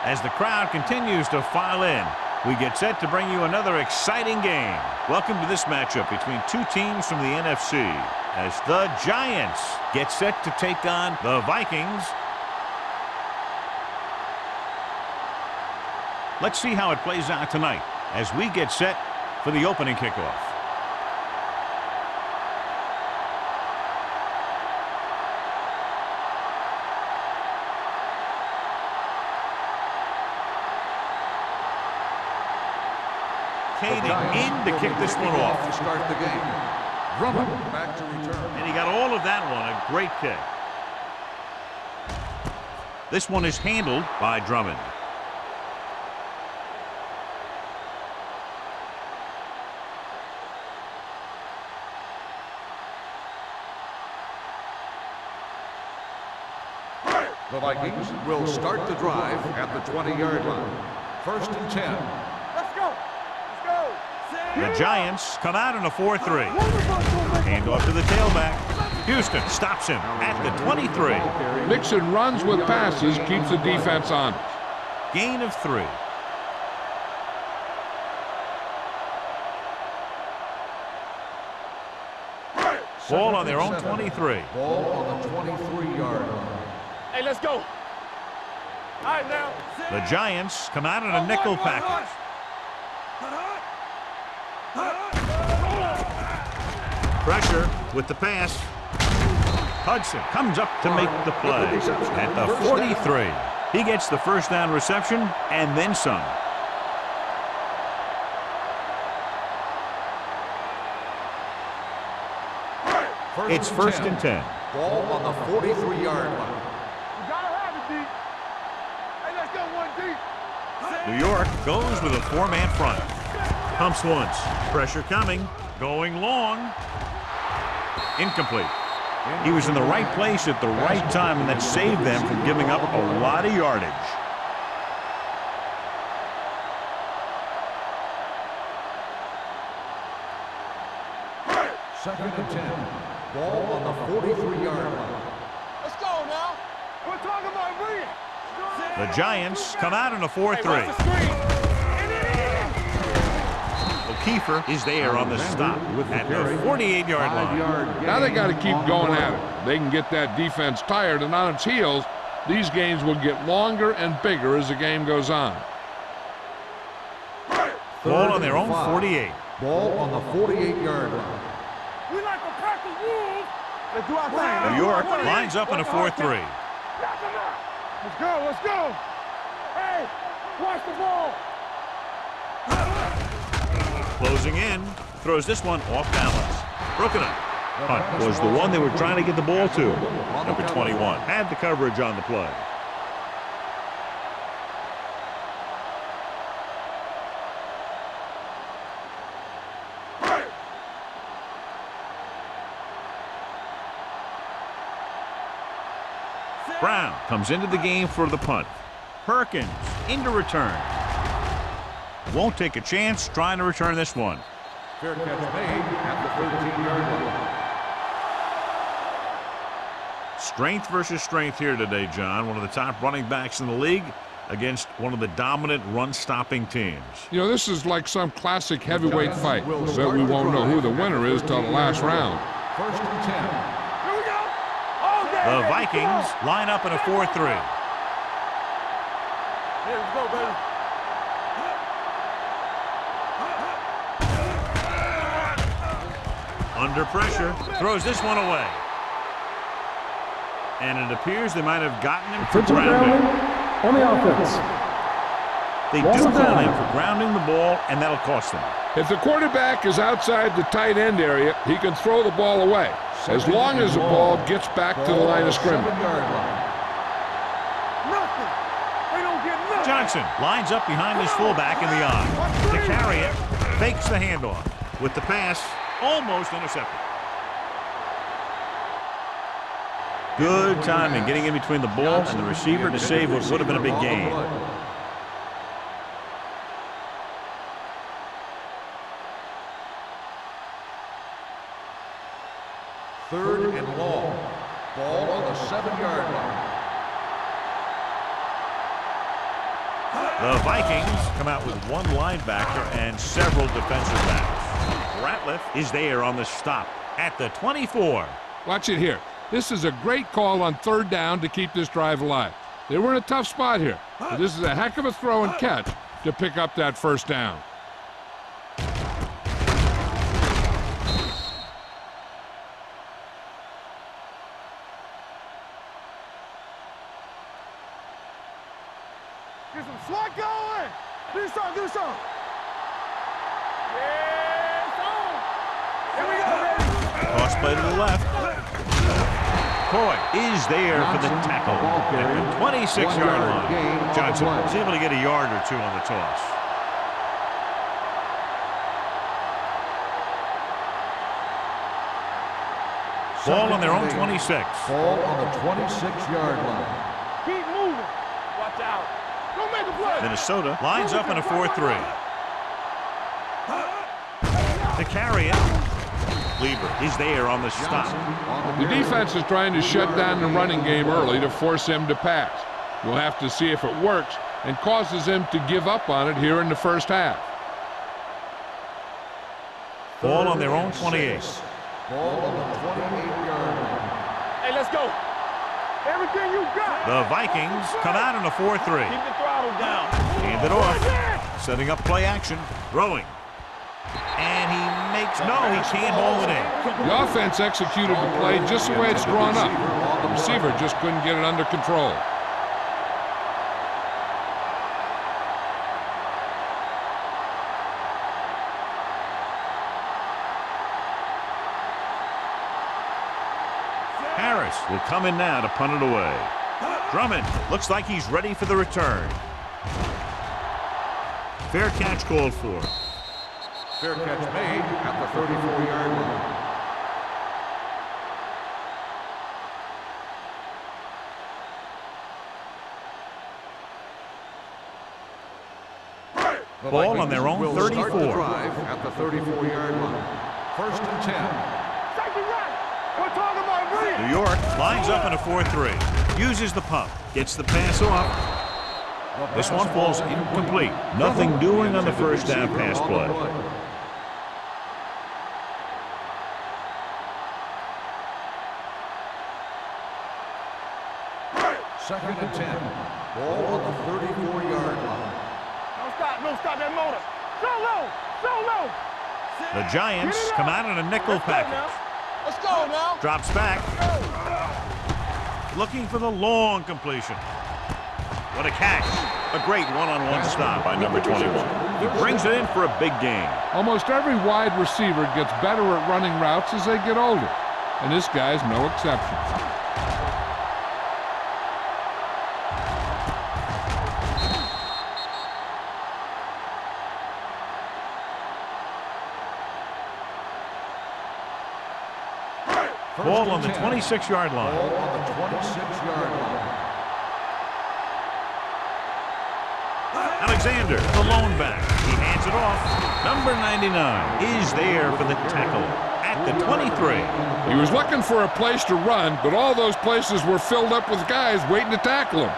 As the crowd continues to file in, we get set to bring you another exciting game. Welcome to this matchup between two teams from the NFC as the Giants get set to take on the Vikings. Let's see how it plays out tonight as we get set for the opening kickoff. In to kick this one off. To start the game. Drummond back to return. And he got all of that one. A great kick. This one is handled by Drummond. The Vikings will start the drive at the 20-yard line. 1st and 10. The Giants come out in a 4-3. Hand off to the tailback. Houston stops him at the 23. Mixon runs with passes, keeps the defense on. Gain of 3. Ball on their own 23. Ball on the 23-yard line. Hey, let's go. All right, now. The Giants come out in a nickel package. Pressure with the pass. Hudson comes up to make the play at the 43. He gets the first down reception and then some. It's 1st and 10. Ball on the 43-yard line. You gotta have it, D. Hey, let's go one deep. New York goes with a 4-man front. Pumps once. Pressure coming. Going long. Incomplete. He was in the right place at the right time, and that saved them from giving up a lot of yardage. Second and 10. Ball on the 43-yard line. Let's go now. We're talking about bringing. The Giants come out in a 4-3. Kiefer is there on the stop at the 48-yard line. Now they got to keep going at it. They can get that defense tired and on its heels. These games will get longer and bigger as the game goes on. Ball on their own 48. Ball on the 48-yard line. We like to practice rules. Let's do our thing. New York lines up in a 4-3. Let's go, let's go. Hey, watch the ball. Closing in, throws this one off balance. Broken up. Hunt was the one they were trying to get the ball to. Number 21 had the coverage on the play. Brown comes into the game for the punt. Perkins into return. Won't take a chance trying to return this one. Fair catch made at the 13-yard line. Strength versus strength here today, John. One of the top running backs in the league against one of the dominant run-stopping teams. You know, this is like some classic heavyweight fight, but we won't know who the winner is till the last round. 1st and 10. Here we go. The Vikings line up in a 4-3. Here we go, baby. Under pressure, throws this one away. And it appears they might have gotten him for grounding. On the offense. They do call him for grounding the ball, and that'll cost them. If the quarterback is outside the tight end area, he can throw the ball away, as long as the ball gets back to the line of scrimmage. Nothing. They don't get nothing. Johnson lines up behind his fullback in the I. To carry it, fakes the handoff. With the pass, almost intercepted. Good timing getting in between the ball and the receiver to save what would have been a big gain. 3rd and long. Ball on the 7-yard line. The Vikings come out with one linebacker and several defensive backs. Ratliff is there on the stop at the 24. Watch it here. This is a great call on 3rd down to keep this drive alive. They were in a tough spot here, but this is a heck of a throw and catch to pick up that 1st down. Get some slot going. Do some. Yeah, son. Here we go, baby. Cross play to the left. Coy is there for the tackle at the 26-yard line. Johnson was able to get a yard or two on the toss. Ball on their own 26. Ball on the 26-yard line. Keep moving. Watch out. Don't make a play. Minnesota lines up in a 4-3. To carry it. Lieber is there on the stop. The defense is trying to shut down the running game early to force him to pass. We'll have to see if it works and causes him to give up on it here in the 1st half. Ball on their own 28. Ball on the 28-yard line. Hey, let's go. Everything you got. The Vikings come out in a 4-3. Keep the throttle down. Hand it off. Setting up play action. Throwing. And he makes, no, he can't hold it in. The offense executed the play just the way it's drawn up. The receiver just couldn't get it under control. Harris will come in now to punt it away. Drummond looks like he's ready for the return. Fair catch called for. Fair catch made at the 34-yard line. Ball on their own will 34. Start the drive at the 34-yard line. 1st and 10. We're talking about real. New York lines up in a 4-3. Uses the pump. Gets the pass off. This one falls incomplete. Nothing doing on the 1st down pass play. 2nd and 10. Ball on the 34-yard line. No, stop that motor. So low. The Giants come out in a nickel package. Let's go now. Drops back. Looking for the long completion. What a catch. A great one-on-one stop by number 21. He brings it in for a big gain. Almost every wide receiver gets better at running routes as they get older, and this guy's no exception. Ball on the 26-yard line. Ball on the 26-yard line. Alexander, the lone back. He hands it off. Number 99 is there for the tackle at the 23. He was looking for a place to run, but all those places were filled up with guys waiting to tackle him.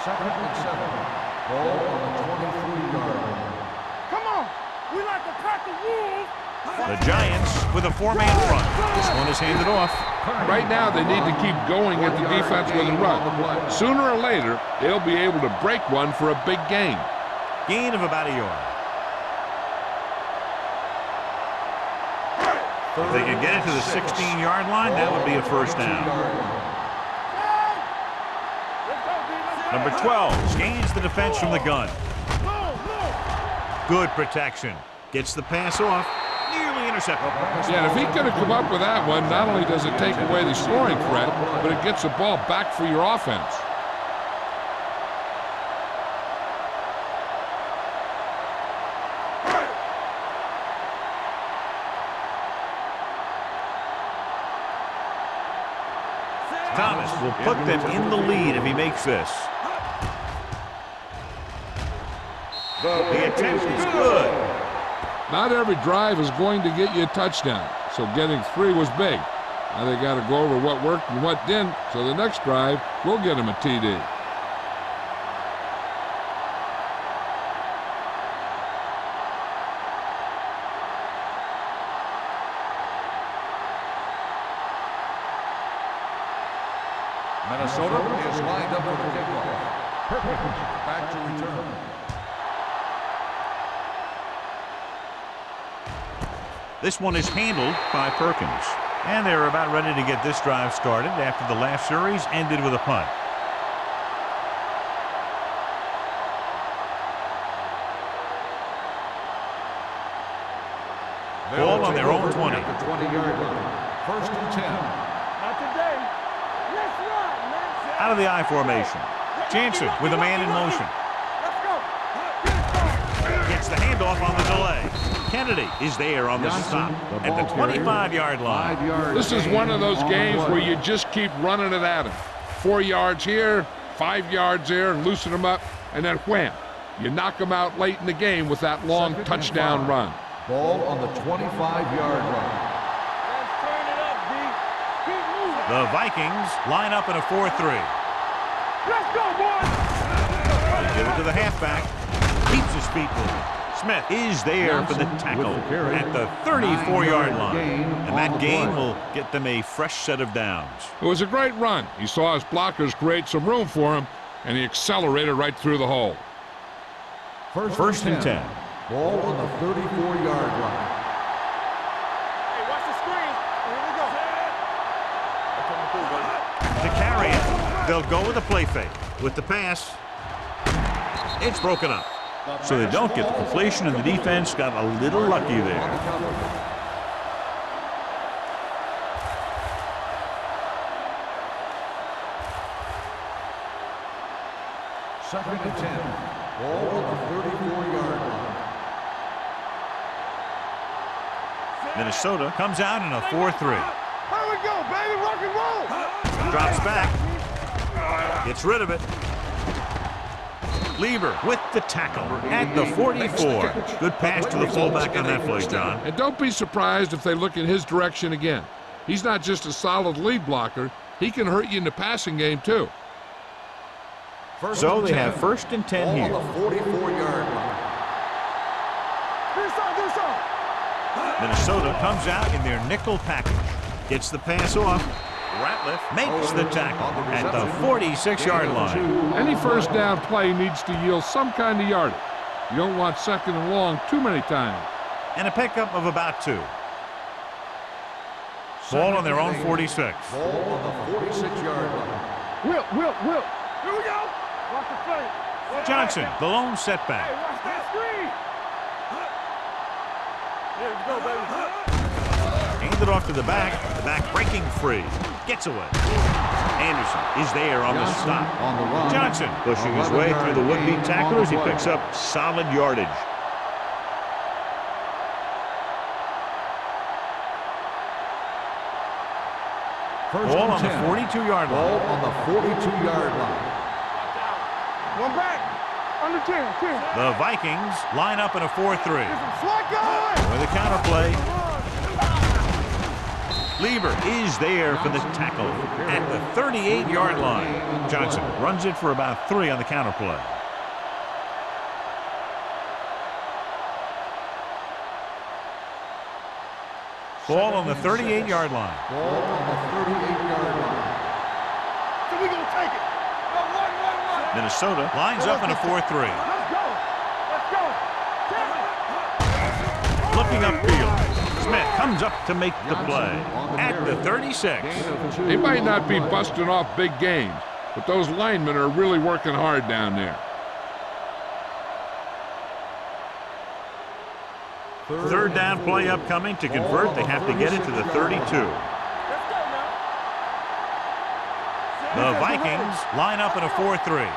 2nd and 7. Ball on the 23-yard line. Come on. We like to pack the wolves. The Giants with a 4-man front. This one is handed off. Right now, they need to keep going at the defense with a run. Sooner or later, they'll be able to break one for a big gain. Gain of about a yard. If they can get it to the 16-yard line, that would be a 1st down. Number 12 gains the defense from the gun. Good protection. Gets the pass off. Nearly intercepted. Yeah, if he could have come up with that one, not only does it take away the scoring threat, but it gets the ball back for your offense. Thomas will put them in the lead if he makes this. The attempt is good. Not every drive is going to get you a touchdown, so getting 3 was big. Now they got to go over what worked and what didn't, so the next drive will get them a TD. Minnesota is lined up for the kickoff. Back to return. This one is handled by Perkins. And they're about ready to get this drive started after the last series ended with a punt. Ball on their own 20. At the 20-yard line. First and 10. Not today. Let's run, man. Out of the I formation. Jansen with a man in motion. Let's go. Get it. Gets the handoff on the delay. Kennedy is there on the stop at the 25-yard line. This is one of those games where you just keep running it at him. 4 yards here, 5 yards there, and loosen them up, and then wham. You knock them out late in the game with that long touchdown run. Ball on the 25-yard line. Let's turn it up, D. Keep moving. The Vikings line up in a 4-3. Let's go, boys. They give it to the halfback. Keeps his feet moving. Smith is there for the tackle at the 34-yard line. And that gain will get them a fresh set of downs. It was a great run. He saw his blockers create some room for him, and he accelerated right through the hole. First and 10. Ball on the 34-yard line. Hey, watch the screen. Here we go. To carry it, they'll go with a play fake. With the pass, it's broken up. So they don't get the completion, and the defense got a little lucky there. Second and 10. Ball on the 34-yard line. Minnesota comes out in a 4-3. Here we go, baby. Rock and roll. Drops back. Gets rid of it. Lieber with the tackle at the 44. Good pass to the fullback on that play, John. And don't be surprised if they look in his direction again. He's not just a solid lead blocker. He can hurt you in the passing game, too. So they have first and 10 here. Ball on the 44-yard line. Do something. Minnesota comes out in their nickel package. Gets the pass off. Ratliff makes the tackle at the 46-yard line. Any first down play needs to yield some kind of yardage. You don't want second and long too many times. And a pickup of about 2. Ball on their own 46. Ball on the 46-yard line. Will. Here we go. Watch the play. Johnson, the lone Hey, setback. watch that screen. Here we go, baby. Handed off to the back breaking free. Gets away. Anderson is there on the stop. On the run. Johnson pushing his way through the would-be tacklers. He picks up solid yardage. Ball on the 42-yard Ball line. on the 42-yard line. One back. Under 10. The Vikings line up in a 4-3. Slot going. With a counterplay. Lieber is there for the tackle at the 38-yard line. Johnson runs it for about 3 on the counterplay. Ball on the 38-yard line. Ball on the 38-yard line. So we gonna take it. Run. Minnesota lines up in a 4-3. Let's go. Looking upfield. Smith comes up to make the play at the 36. They might not be busting off big games, but those linemen are really working hard down there. Third down play upcoming. To convert, they have to get it to the 32. The Vikings line up in a 4-3.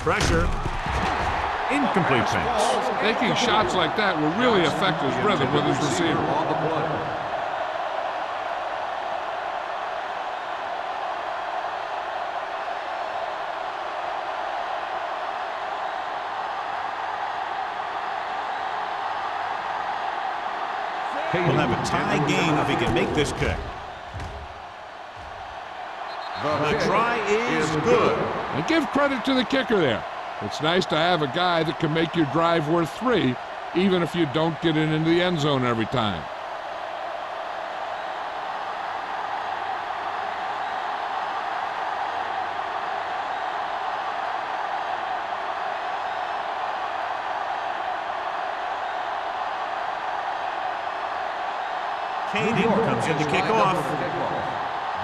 Pressure. Incomplete pass. Taking shots like that will really affect his rhythm with his receiver. On the play. We'll have a tie game if he can make this kick. The try is good. And give credit to the kicker there. It's nice to have a guy that can make your drive worth 3, even if you don't get it into the end zone every time. Caden comes in to kick off.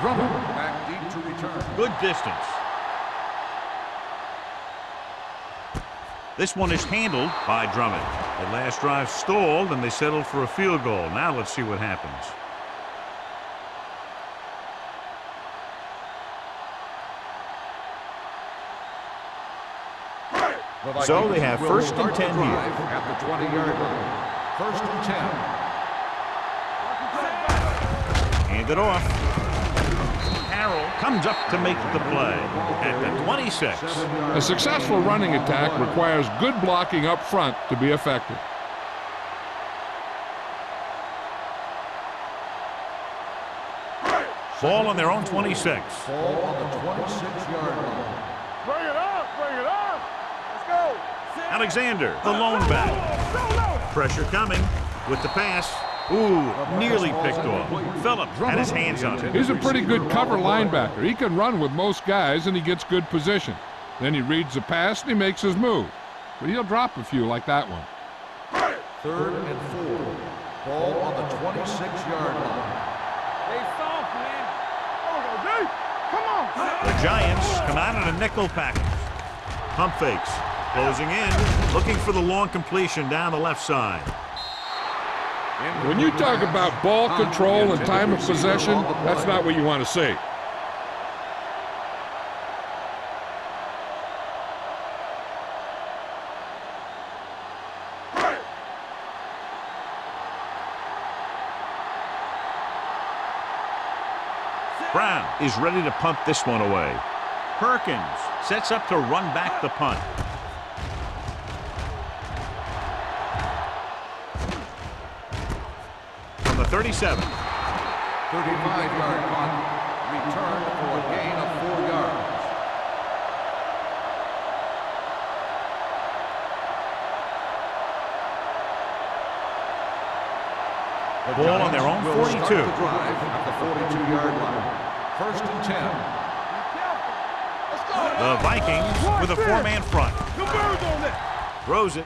Drummond back deep to return. Good distance. This one is handled by Drummond. The last drive stalled and they settled for a field goal. Now let's see what happens. So they have first and 10 here. At the 20-yard line. First and 10. Hand it off. Carroll comes up to make the play at the 26. A successful running attack requires good blocking up front to be effective. Ball on their own 26. Ball on the 26-yard line. Bring it up, bring it up. Let's go. Alexander, the lone back. Pressure coming with the pass. Ooh, nearly picked off. Phillip had his hands on it. He's a pretty good cover linebacker. He can run with most guys, and he gets good position. Then he reads the pass, and he makes his move. But he'll drop a few like that one. 3rd and 4. Ball on the 26-yard line. Stay soft, man. Oh, D. Come on. The Giants come out in a nickel package. Pump fakes. Closing in. Looking for the long completion down the left side. When you talk about ball control and time of possession, that's not what you want to see. Brown is ready to punt this one away. Perkins sets up to run back the punt. From the 37. 35-yard punt. Return for a gain of 4 yards. Ball on their own 42. Start the drive at the 42-yard line. First and 10. The Vikings with a 4-man front. The birds on that. Throws it.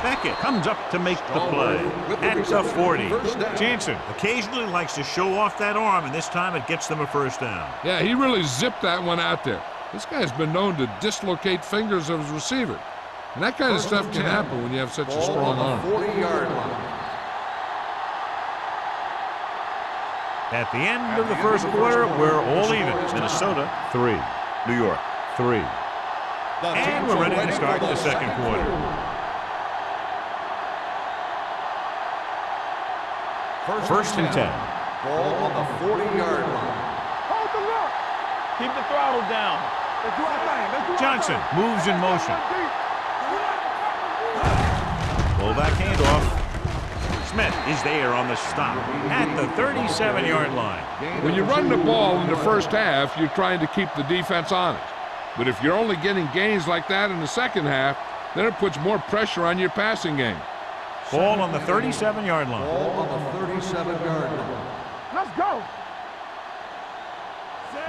Beckett comes up to make the play at the 40. Jansen occasionally likes to show off that arm, and this time it gets them a first down. Yeah, he really zipped that one out there. This guy's been known to dislocate fingers of his receiver. And that kind of stuff can happen when you have such a strong arm. 40-yard line. At the end of the first quarter, we're all even. Minnesota 3, New York 3. And we're ready to start the second quarter. First and 10. Ball on the 40-yard line. Hold the look. Keep the throttle down. Let's do our thing. Let's do our Johnson thing. moves in motion. Pull back handoff. Smith is there on the stop at the 37-yard line. When you run the ball in the first half, you're trying to keep the defense honest. But if you're only getting gains like that in the second half, then it puts more pressure on your passing game. Ball on the 37-yard line. Ball on the 37-yard line. Let's go.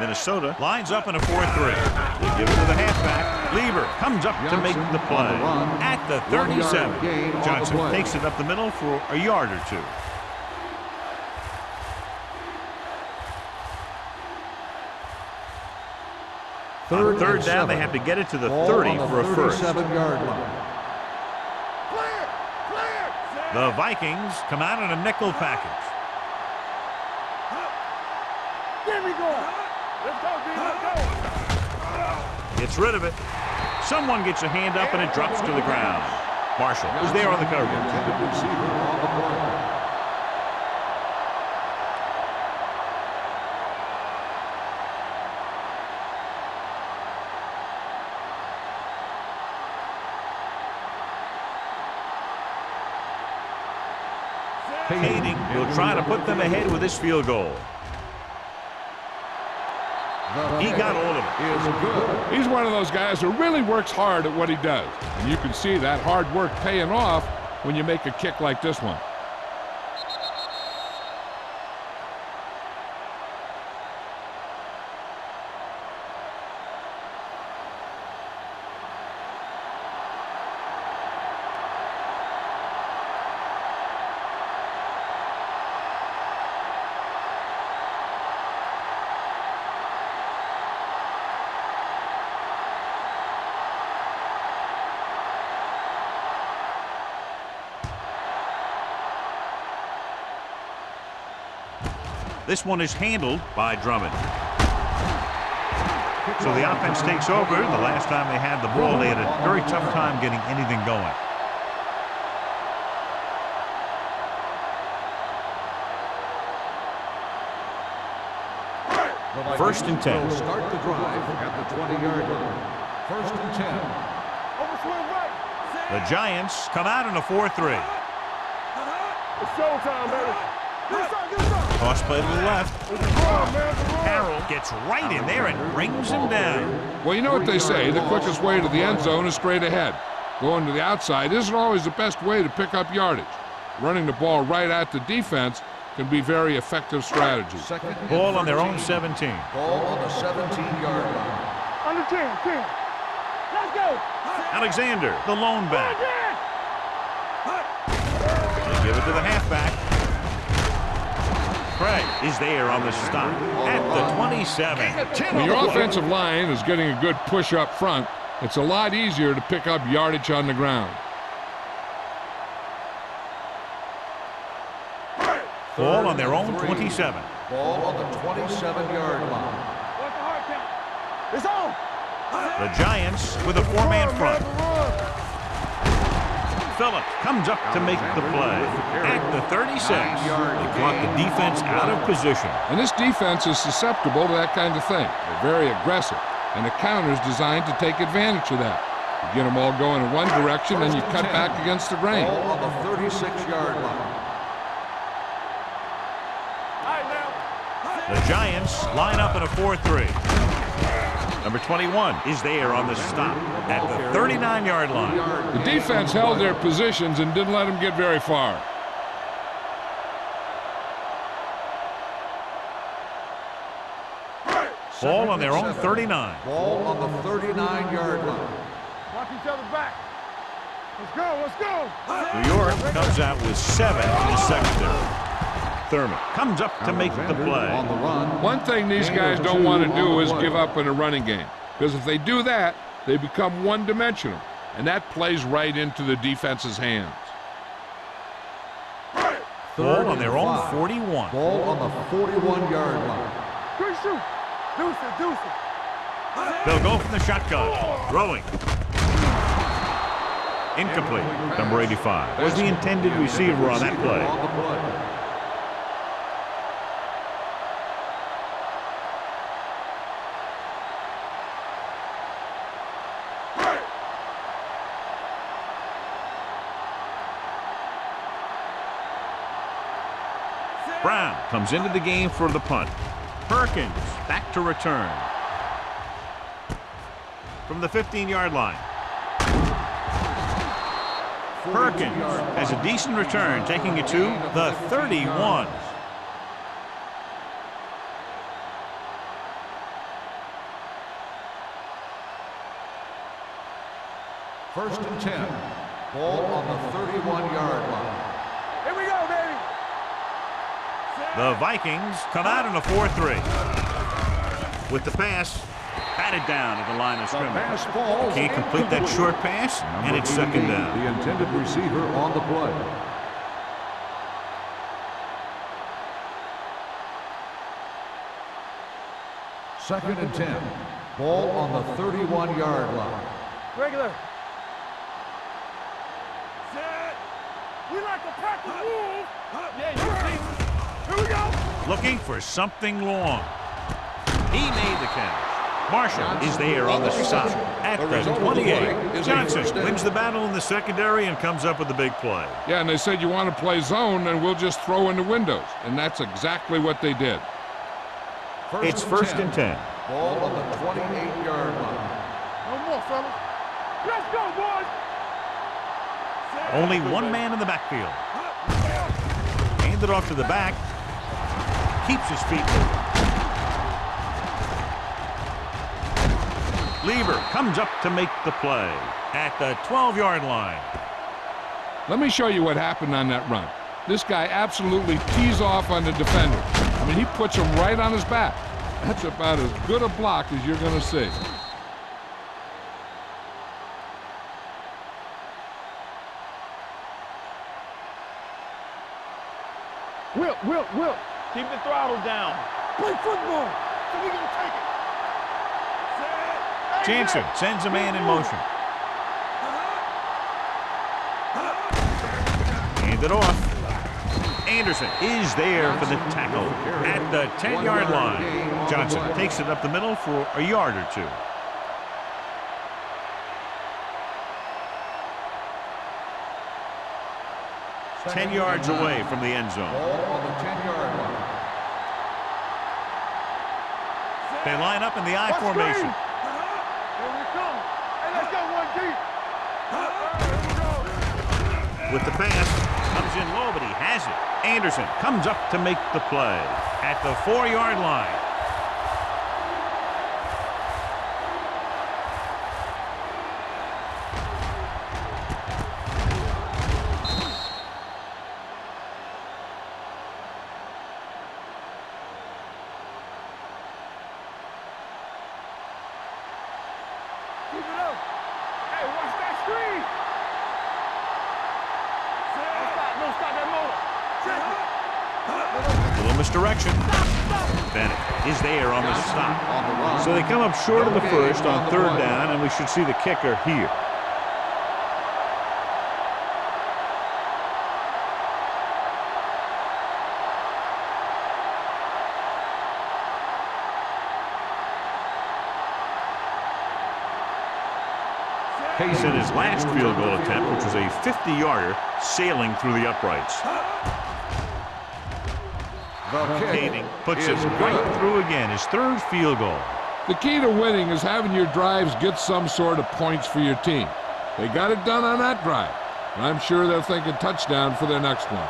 Minnesota lines up in a 4-3. They give it to the halfback. Lieber comes up to make the play at the 37. Johnson takes it up the middle for a yard or two. On third down, they have to get it to the 30 for a first. 37-yard line. The Vikings come out in a nickel package. There we go. Let's go, D. Let's go. Gets rid of it. Someone gets a hand up and it drops to the ground. Marshall is there on the coverage. Intended receiver on the play. Kading will try to put them ahead with this field goal. He got all of it. Is good. He's one of those guys who really works hard at what he does. And you can see that hard work paying off when you make a kick like this one. This one is handled by Drummond. So the offense takes over. The last time they had the ball, they had a very tough time getting anything going. First and 10. Will start the drive at the 20-yard line. First and 10. Overswing right. The Giants come out in a 4-3. It's showtime, baby. Get some, get some. Toss play to the left. It's a run, man. It's a run. Carroll gets right in there and brings him down. Well, you know what they say, the quickest way to the end zone is straight ahead. Going to the outside isn't always the best way to pick up yardage. Running the ball right at the defense can be very effective strategy. Second and Ball on their own 13. 17. Ball on the 17-yard line. Under 10, 10. Let's go. Alexander, the lone back. They give it to the halfback. Craig is there on the stop at the 27. When your offensive line is getting a good push up front, it's a lot easier to pick up yardage on the ground. Ball on their own 27. Ball on the 27-yard line. What's the hard count? It's on. The Giants with a four-man front. Phillips comes up to make the play at the 36. They caught the defense out of position. And this defense is susceptible to that kind of thing. They're very aggressive, and the counter is designed to take advantage of that. You get them all going in one direction, and you cut back against the grain. Ball on the 36-yard line. The Giants line up in a 4-3. Number 21 is there on the stop at the 39-yard line. The defense held their positions and didn't let them get very far. Ball on their own 39. Ball on the 39-yard line. Watch each other back. Let's go, let's go. New York comes out with 7 in the secondary. Thurman comes up to make the play. On the run. One thing these guys don't want to do is give up in a running game, because if they do that, they become one-dimensional, and that plays right into the defense's hands. Ball on their own 41. Ball on the 41-yard line. Quick shoot. Deuce it, deuce it. They'll go from the shotgun. Throwing. Incomplete. Number 85 was the intended receiver on that play. On the play. Brown comes into the game for the punt. Perkins back to return. From the 15-yard line. Perkins has a decent return, taking it to the 31. First and 10. Ball on the 31-yard line. Here we go, baby. The Vikings come out in a 4-3. With the pass, batted down at the line of scrimmage. Pass falls. Can't complete that short pass, and it's second down. The intended receiver on the play. Second and 10. Ball on the 31-yard line. Regular. Set. We like to pack the wolves. Yeah, you see. Here we go. Looking for something long. He made the catch. Marshall is there on the stop At The the result of the 28, play is a Johnson first down. wins the battle in the secondary and comes up with a big play. Yeah, and they said you want to play zone, and we'll just throw in the windows. And that's exactly what they did. It's first and 10. Ball on the 28-yard line. No more, fellas. Let's go, boys. Only one man in the backfield. Hand it off to the back. Keeps his feet moving. Lever comes up to make the play at the 12-yard line. Let me show you what happened on that run. This guy absolutely tees off on the defender. I mean, he puts him right on his back. That's about as good a block as you're going to see. Will. Keep the throttle down. Play football. So we gonna take it. Jansen sends a man in motion. Hand it off. Anderson is there for the tackle at the 10-yard line. Johnson takes it up the middle for a yard or two. Ten yards away from the end zone. Ball on the 10-yard line. They line up in the I Watch formation. screen. Here we come. Hey, let's go one deep. Here we go. With the pass, comes in low, but he has it. Anderson comes up to make the play at the 4-yard line. Keep it up. Hey, watch that screen. Don't stop that motor. Little misdirection. Bennett is there on the stop. On the run. So they come up short of the first on third down, and we should see the kicker here. Pace in his last field goal attempt, which was a 50-yarder sailing through the uprights. The kick Kading puts it is right good. through again, his third field goal. The key to winning is having your drives get some sort of points for your team. They got it done on that drive, and I'm sure they're thinking touchdown for their next one.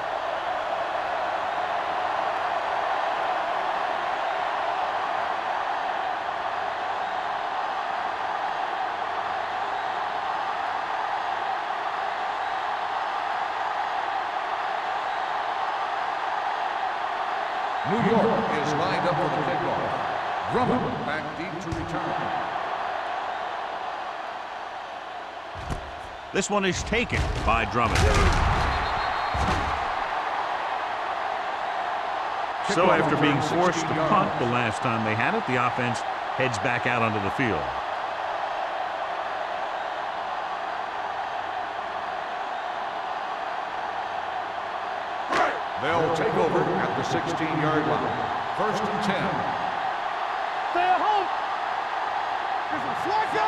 New York is lined up for the kickoff. Drummond back deep to return. This one is taken by Drummond. So after being forced to punt the last time they had it, the offense heads back out onto the field. They'll take over at the 16-yard line. First and 10. Stay at home.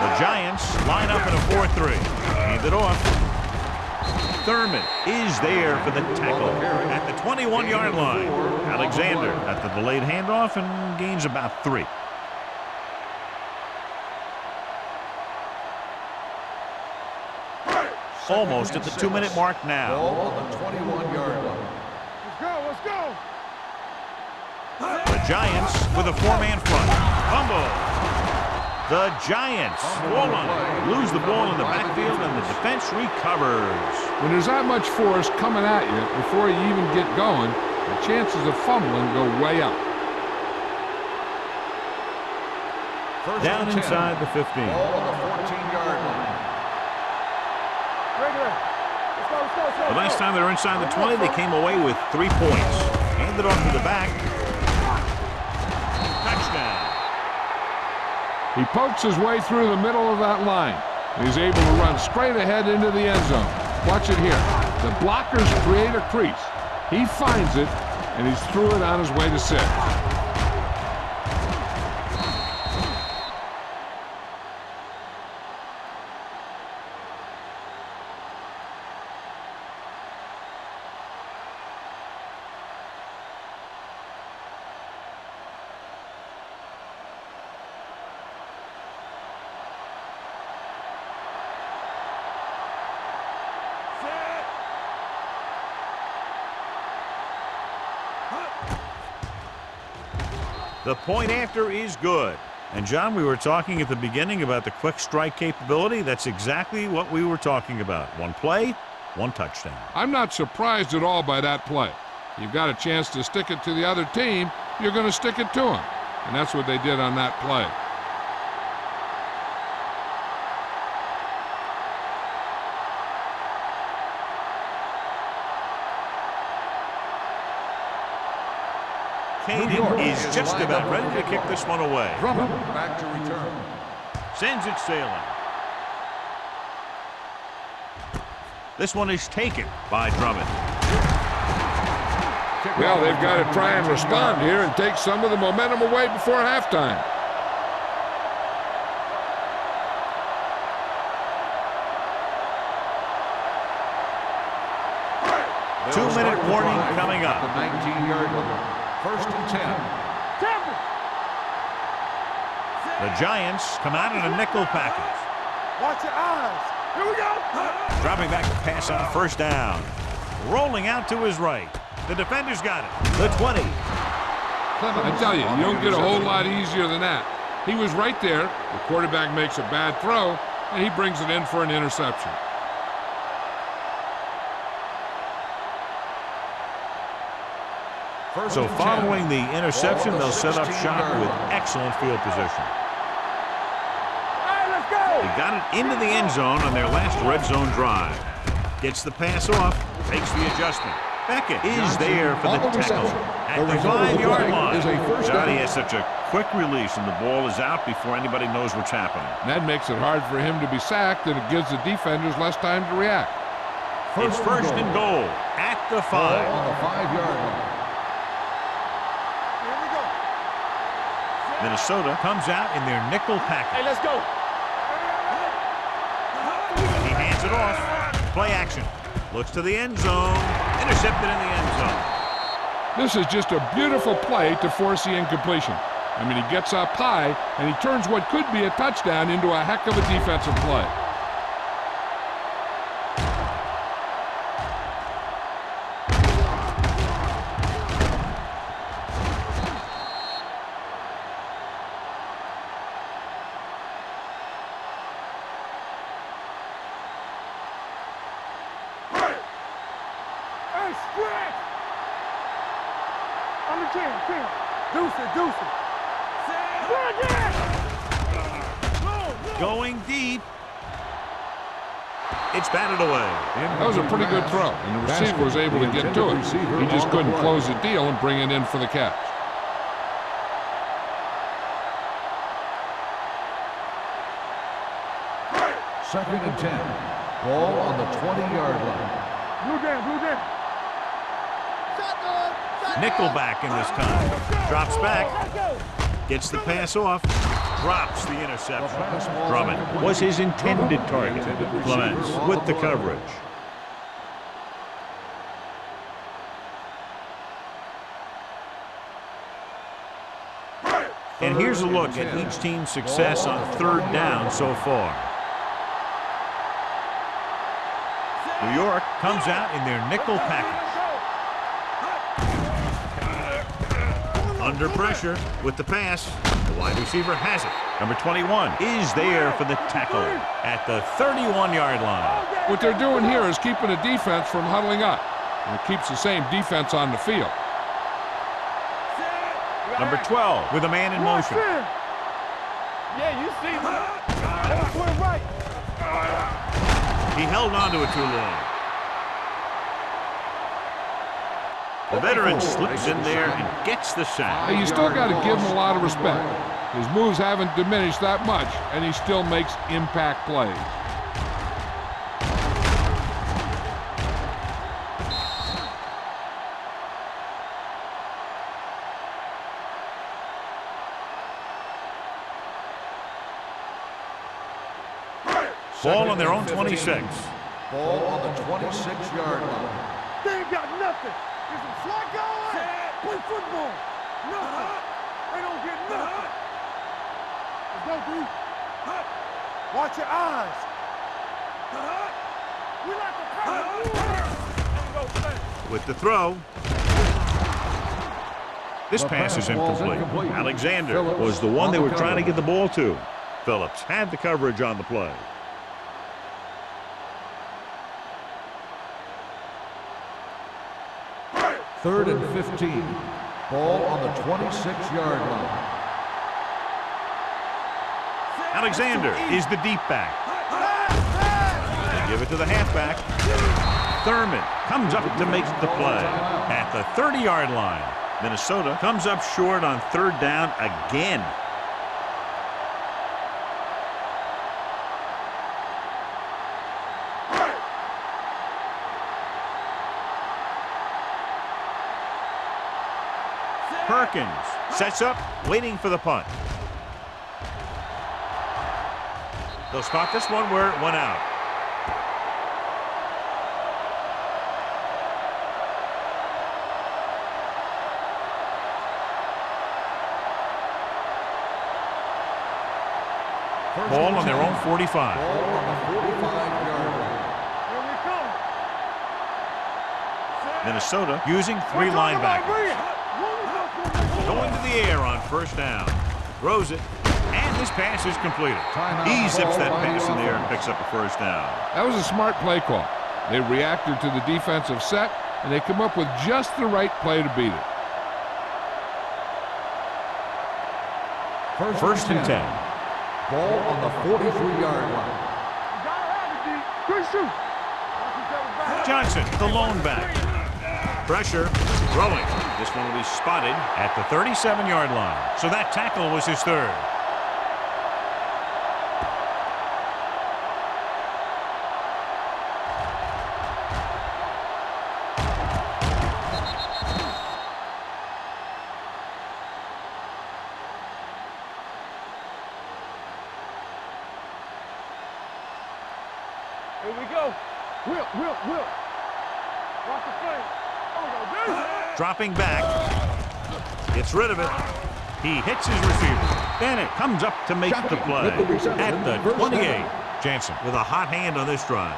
The Giants line up in a 4-3. Hand it off. Thurman is there for the tackle at the 21-yard line. Alexander at the delayed handoff and gains about 3. Almost at the 2-minute mark now. Ball on the 21-yard line. Let's go. The Giants with a 4-man front. Fumble. The Giants lose the ball in the backfield, and the defense recovers. When there's that much force coming at you before you even get going, the chances of fumbling go way up. First Down and 10. inside the 15. Ball on the 14-yard line. The last time they were inside the 20, they came away with 3 points. Handed off to the back. Touchdown. He pokes his way through the middle of that line. He's able to run straight ahead into the end zone. Watch it here. The blockers create a crease. He finds it, and he's through it on his way to 6. The point after is good. And, John, we were talking at the beginning about the quick strike capability. That's exactly what we were talking about. One play, one touchdown. I'm not surprised at all by that play. You've got a chance to stick it to the other team, you're going to stick it to them. And that's what they did on that play. Caden is just about ready to kick this one away. Drummond back to return. Sends it sailing. This one is taken by Drummond. Well, they've got to try and respond here and take some of the momentum away before halftime. Two-minute warning coming up. The 19-yard line. 1st and 10. The Giants come out in a nickel package. Watch your eyes. Here we go. Dropping back to pass on 1st down. Rolling out to his right. The defender's got it. The 20. I tell you, you don't get a whole lot easier than that. He was right there. The quarterback makes a bad throw, and he brings it in for an interception. So following the interception, they'll set up shop with excellent field position. Hey, let's go. They got it into the end zone on their last red zone drive. Gets the pass off, makes the adjustment. Beckett is there for the tackle at the 5-yard line. Johnny has such a quick release, and the ball is out before anybody knows what's happening. And that makes it hard for him to be sacked, and it gives the defenders less time to react. It's 1st and goal at the 5. On the 5-yard line. Minnesota comes out in their nickel package. Hey, let's go. He hands it off. Play action. Looks to the end zone. Intercepted in the end zone. This is just a beautiful play to force the incompletion. I mean, he gets up high, and he turns what could be a touchdown into a heck of a defensive play. Going deep. It's batted away. That was a pretty good throw, and the receiver was able to get to it. He just couldn't close the deal and bring it in for the catch. Second and 10. Ball on the 20-yard line. Blue down. Nickelback in this time. Drops back. Gets the pass off. Drops the interception. Drummond was his intended target. Clements with the coverage. And here's a look at each team's success on 3rd down so far. New York comes out in their nickel package. Under pressure with the pass. The wide receiver has it. Number 21 is there for the tackle at the 31-yard line. What they're doing here is keeping the defense from huddling up. And it keeps the same defense on the field. Number 12 with a man in motion. Yeah, you see that. Right. He held on to it too long. The veteran slips in there and gets the sack. Hey, you still got to give him a lot of respect. His moves haven't diminished that much, and he still makes impact plays. Ball on their own 26. Ball on the 26-yard line. They ain't got nothing. Is it flag going? Play football. Nothing. They don't get nothing. Let's go, D. Watch your eyes. We like to With the throw. This pass is incomplete. Alexander was the one they were trying to get the ball to. Phillips had the coverage on the play. Third and 15. Ball on the 26-yard line. Alexander is the deep back. They give it to the halfback. Thurman comes up to make the play at the 30-yard line. Minnesota comes up short on third down again. Perkins sets up, waiting for the punt. They'll spot this one where it went out. Ball on their own 45. Ball on the 45-yard line. Here we come. Minnesota using three linebackers. Going to the air on first down. Throws it, and this pass is completed. He zips that pass in the air and picks up a first down. That was a smart play call. They reacted to the defensive set, and they come up with just the right play to beat it. First and 10. Ball on the 43-yard line. Johnson, the lone back. Pressure, throwing. This one will be spotted at the 37-yard line. So that tackle was his third. Here we go. Whip. Watch the play. Dropping back. Gets rid of it. He hits his receiver. Bennett comes up to make the play at the 28. Jansen with a hot hand on this drive.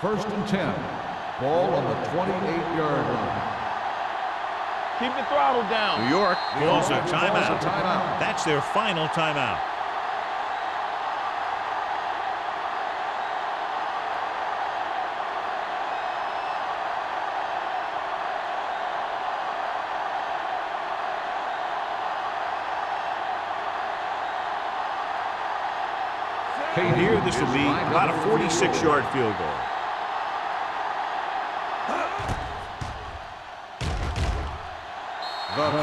First and 10. Ball on the 28-yard line. Keep the throttle down. New York calls a timeout. That's their final timeout. Here, this will be about a 46-yard field goal.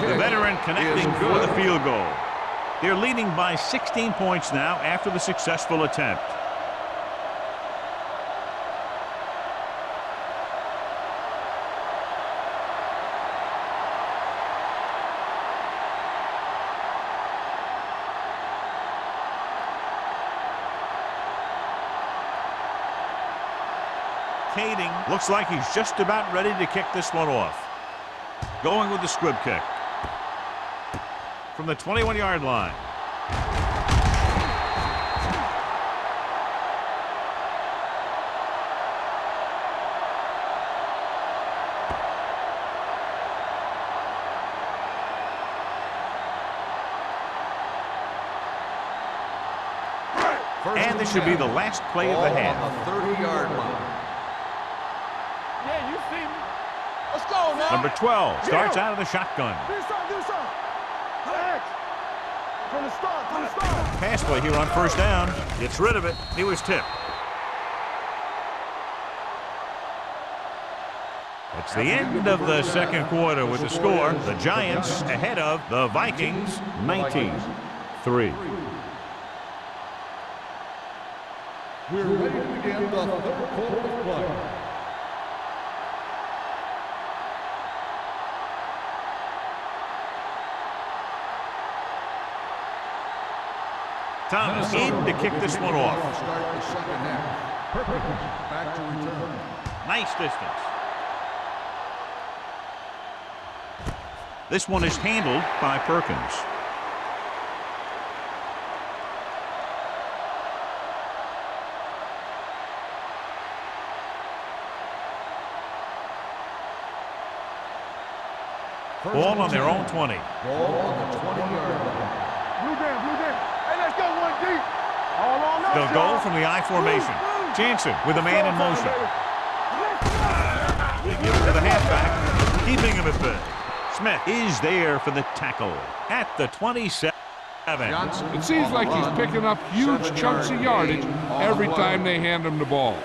The veteran connecting for the field goal. They're leading by 16 points now after the successful attempt. Kading looks like he's just about ready to kick this one off. Going with the squib kick. From the 21-yard line. And this should be the last play of the half. On the 30-yard line. Yeah, you see me. Let's go now. Number 12 starts out of the shotgun. This side. X. From the start. Pass play here on first down. Gets rid of it. He was tipped. It's the end of the second quarter with the score. The Giants ahead of the Vikings 19-3. We're ready to begin the third quarter of play. Thomas in to kick this one off. Start the second half. Perkins back to return. Nice distance. This one is handled by Perkins. Ball on their own 20. Ball on the 20-yard line. Blue down, blue down. Hey, let's go one deep. All on us, They'll go y'all. from the I formation. Jansen with a man in motion. They give it to the halfback, keeping him at bay. Smith is there for the tackle at the 27. Johnson It seems on like the he's run. picking up huge 7-yard chunks of yardage gain on the every play. time they hand him the ball.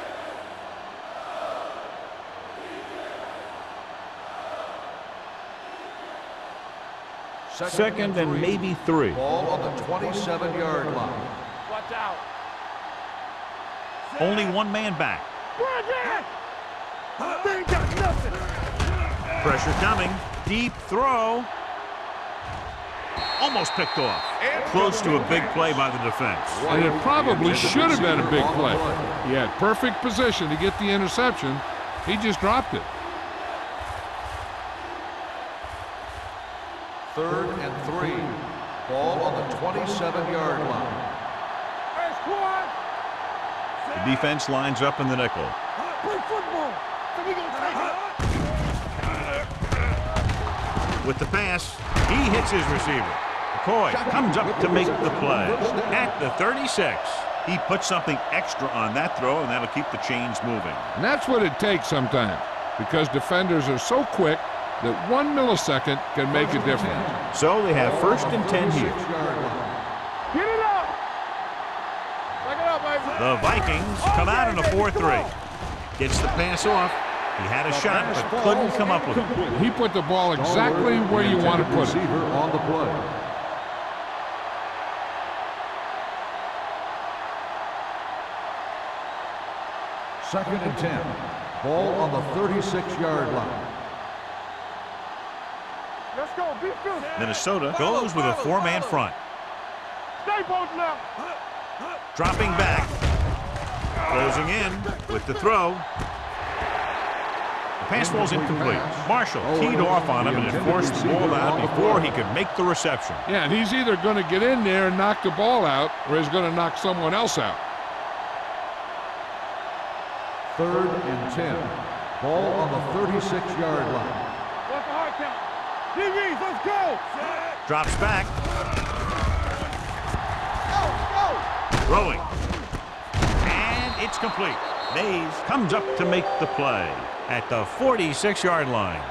Second and maybe 3. Ball on the 27-yard line. Watch out. Only one man back. They ain't got nothing. Pressure coming. Deep throw. Almost picked off. Close to a big play by the defense. And it probably should have been a big play. He had perfect position to get the interception. He just dropped it. 3rd and 3. Ball on the 27-yard line. Hey, squad. The defense lines up in the nickel. Play football. So we gonna take it. With the pass, he hits his receiver. McCoy comes up to make the play at the 36. He puts something extra on that throw, and that'll keep the chains moving. And that's what it takes sometimes, because defenders are so quick that 1 millisecond can make a difference. So they have 1st and 10 here. 6-yard line. Get it up. Back it up, baby. The Vikings come out in a 4-3. Gets the pass off. He had a shot, but couldn't come up with it. He put the ball exactly where you want to put it. Receiver on the play. Second and 10. Ball on the 36-yard line. Let's go. Be good. Minnesota goes with a 4-man front. Stay bolted up. Dropping back. Closing in with the throw. The pass ball's incomplete. Marshall teed off on him and enforced the ball out before he could make the reception. Yeah, and he's either going to get in there and knock the ball out, or he's going to knock someone else out. 3rd and 10. Ball on the 36-yard line. What's the hard count? DBs, let's go. Drops back. Throwing. And it's complete. Mays comes up to make the play at the 46-yard line.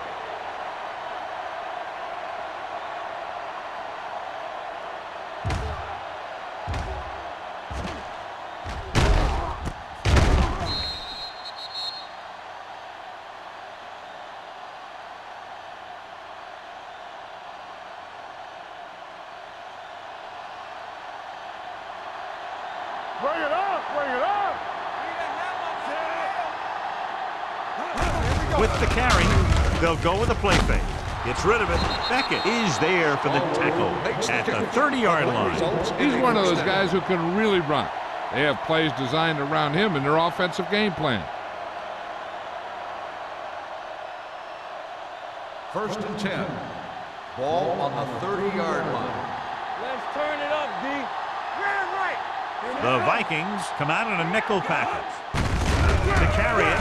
Bring it up. Bring it up. With the carry, they'll go with a play fake. Gets rid of it. Beckett is there for the tackle at the 30-yard line. He's one of those guys who can really run. They have plays designed around him in their offensive game plan. 1st and 10. Ball on the 30-yard line. Let's turn it up, D. Ran right. The Vikings come out in a nickel package. To carry it,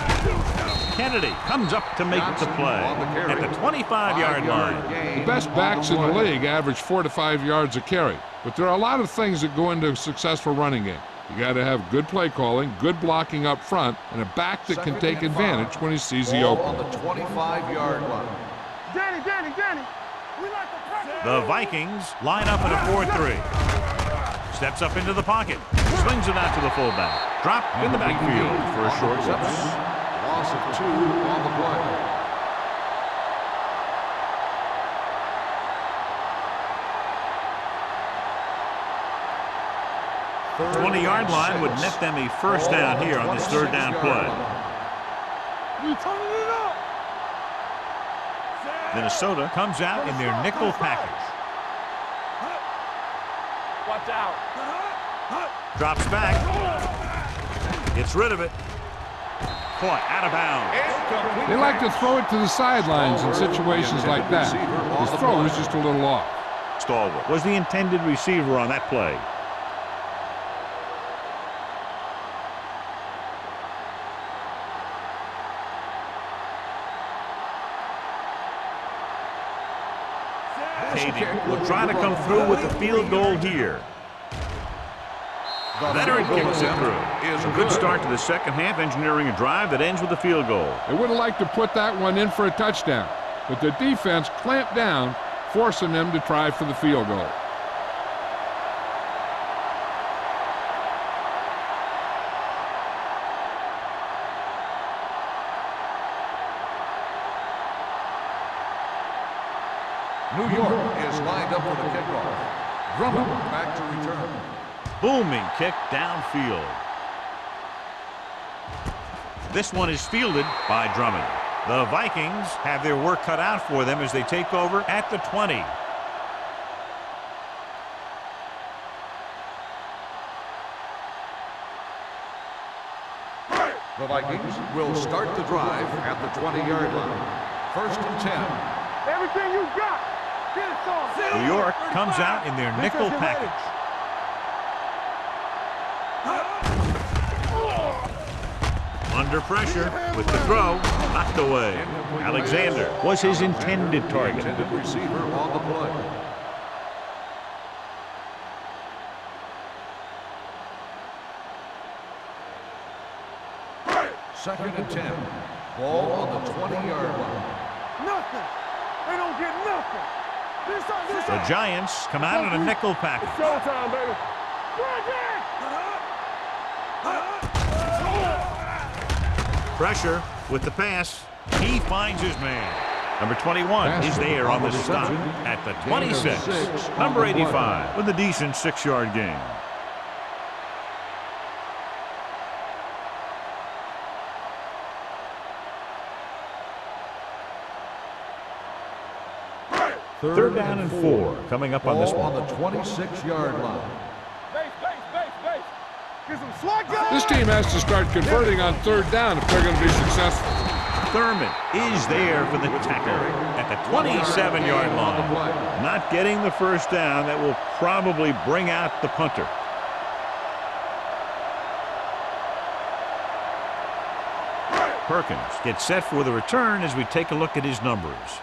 Kennedy comes up to make the play at the 25-yard line. The best backs in the league average 4 to 5 yards a carry. But there are a lot of things that go into a successful running game. You got to have good play calling, good blocking up front, and a back that can take advantage when he sees the Ball on opening. the 25-yard line. Danny. We like the pressure. The Vikings line up in a 4-3. Steps up into the pocket. Slings it out to the fullback. Drop in the backfield for a short loss. Loss of 2 on the play. 20-yard line would net them a first down here on this 3rd down play. We turning it up. Minnesota comes out in their nickel package. Watch out. Drops back. Gets rid of it. Caught out of bounds. They like to throw it to the sidelines in situations like that. His throw was just a little off. Stalwart was the intended receiver on that play. rotating. Will try to come through with the field goal here. The Veteran field goal kicks it attempt through. is A good start to the second half, engineering a drive that ends with a field goal. They would have liked to put that one in for a touchdown, but the defense clamped down, forcing them to try for the field goal. New York is lined up for the kickoff. Drummond back to return. Booming kick downfield. This one is fielded by Drummond. The Vikings have their work cut out for them as they take over at the 20. The Vikings will start the drive at the 20-yard line. First and 10. Everything you got. Get it on. New York comes out in their nickel package. Under pressure with the throw, knocked away. Alexander was his intended target. Intended receiver on the play. Second and 10. Ball on the 20-yard line. Nothing. They don't get nothing. The Giants come out in a nickel package. Showtime, baby. Pressure with the pass. He finds his man. Number 21 is there on the stop at the 26. Number 85 with a decent 6-yard gain. Third down and 4 coming up on this one. On the 26-yard line. Base. Get some slack going. This team has to start converting on third down if they're going to be successful. Thurman is there for the tackle at the 27-yard line. Not getting the first down. That will probably bring out the punter. Perkins gets set for the return as we take a look at his numbers.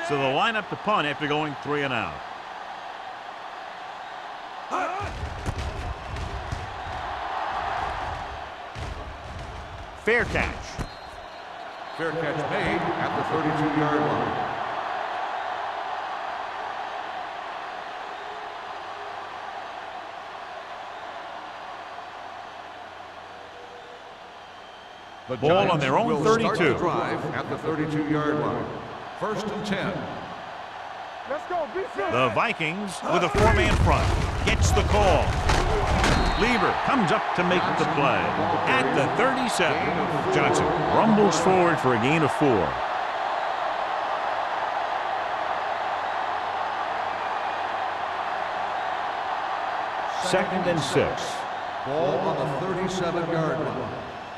So they'll line up to punt after going 3 and out. Fair catch. Fair catch made at the 32-yard line. The Ball on their own will 32. Start the drive at the 32-yard line. First and 10. Let's go. The Vikings with a 4-man front. Gets the call. Lieber comes up to make the play. At the 37. Johnson rumbles forward for a gain of 4. Second and 6. Ball on the 37-yard line.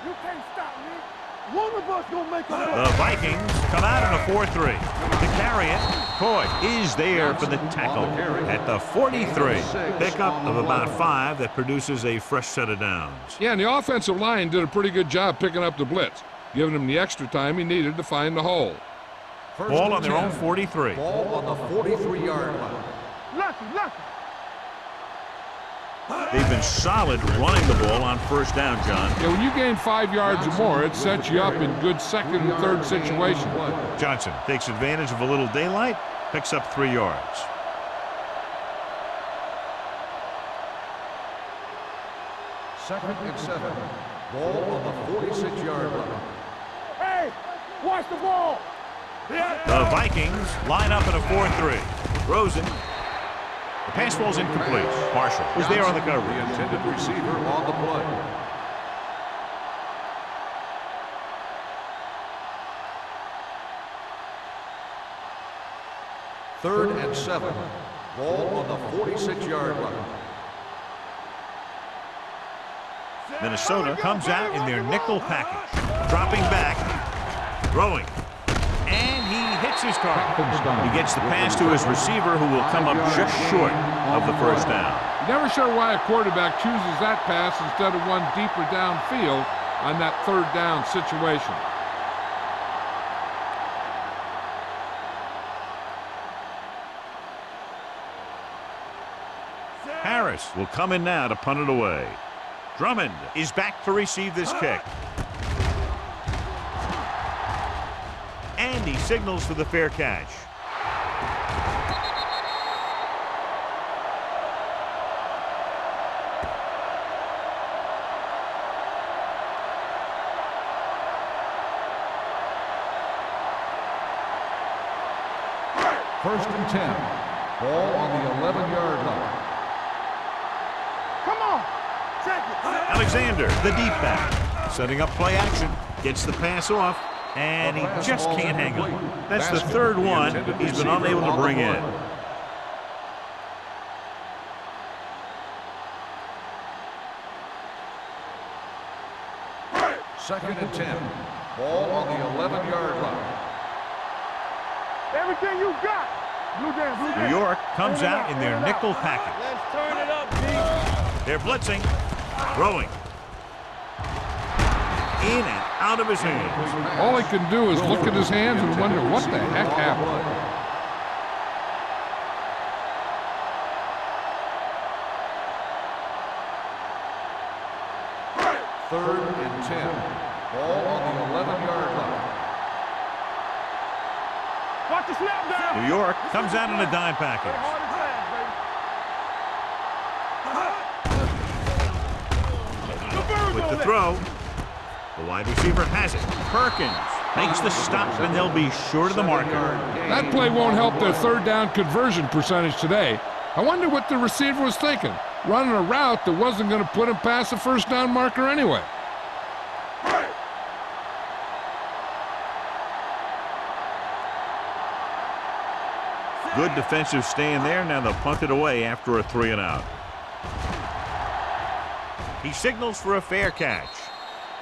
You can't stop me. One of us gonna make a The Vikings come out in a 4-3. To carry it, Coy is there for the tackle at the 43. Pickup of about 5 that produces a fresh set of downs. Yeah, and the offensive line did a pretty good job picking up the blitz, giving him the extra time he needed to find the hole. Ball on their own 43. Ball on the 43-yard line. lucky. They've been solid running the ball on first down, John. Yeah, when you gain 5 yards or more, it sets you up in good second and third situations. Johnson takes advantage of a little daylight, picks up 3 yards. Second and 7. Ball on the 46-yard line. Hey, watch the ball. The Vikings line up in a 4-3. Rosen. The pass ball's incomplete. Marshall was there on the The coverage. intended receiver on the play. Third and 7. Ball on the 46-yard line. Minnesota comes out in their nickel package. Dropping back. Throwing. And he hits his target. He gets the pass to his receiver, who will come up just short of the first down. Never sure why a quarterback chooses that pass instead of one deeper downfield on that third down situation. Harris will come in now to punt it away. Drummond is back to receive this kick. And he signals for the fair catch. First and 10. Ball on the 11-yard line. Come on. Check it. Alexander, the deep back, setting up play action. Gets the pass off, and he just can't hang on. That's the third one he's been unable to bring in. Second and 10. Ball on the 11-yard line. Everything you got. Blue down, blue down. New York comes out in their nickel package. Let's turn it up, D. They're blitzing, throwing. In and out of his hands. All he can do is look at his hands and wonder what the heck happened. Third and 10. Ball on the 11-yard line. Watch the snap down. New York comes out in a dime Play package. hard and fast, baby. With the throw, the wide receiver has it. Perkins makes the stop, and they'll be short of the marker. That play won't help their third down conversion percentage today. I wonder what the receiver was thinking, running a route that wasn't going to put him past the first down marker anyway. Good defensive stand there. Now they'll punt it away after a 3 and out. He signals for a fair catch.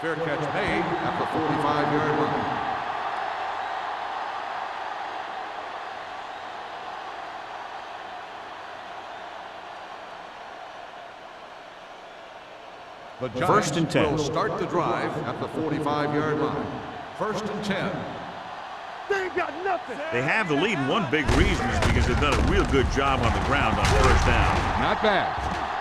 Fair catch made at the 45-yard line. The Giants First and 10. will start the drive at the 45-yard line. First and 10. They ain't got nothing. They have the lead, and one big reason is because they've done a real good job on the ground on first down. Not bad.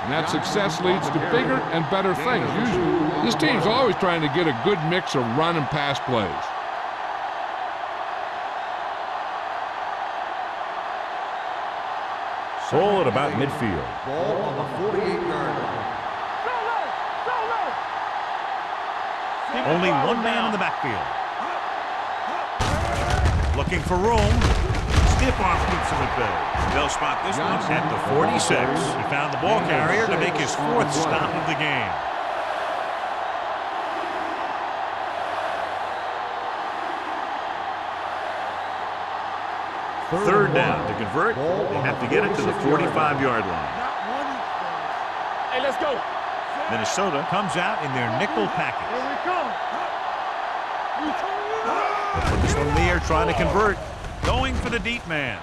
And that success leads to bigger and better things. Usually, this team's always trying to get a good mix of run and pass plays. Ball at about midfield. Ball on the 48-yard line. Only one man in the backfield. Looking for room. Stiff arm keeps him at bay. They'll spot this one at the 46. He found the ball carrier to make his 4th stop of the game. Third down. To convert, they have to get it to the 45-yard line. Hey, let's go. Minnesota comes out in their nickel package. Here we come. Put this one in the air, trying to convert. Going for the deep man.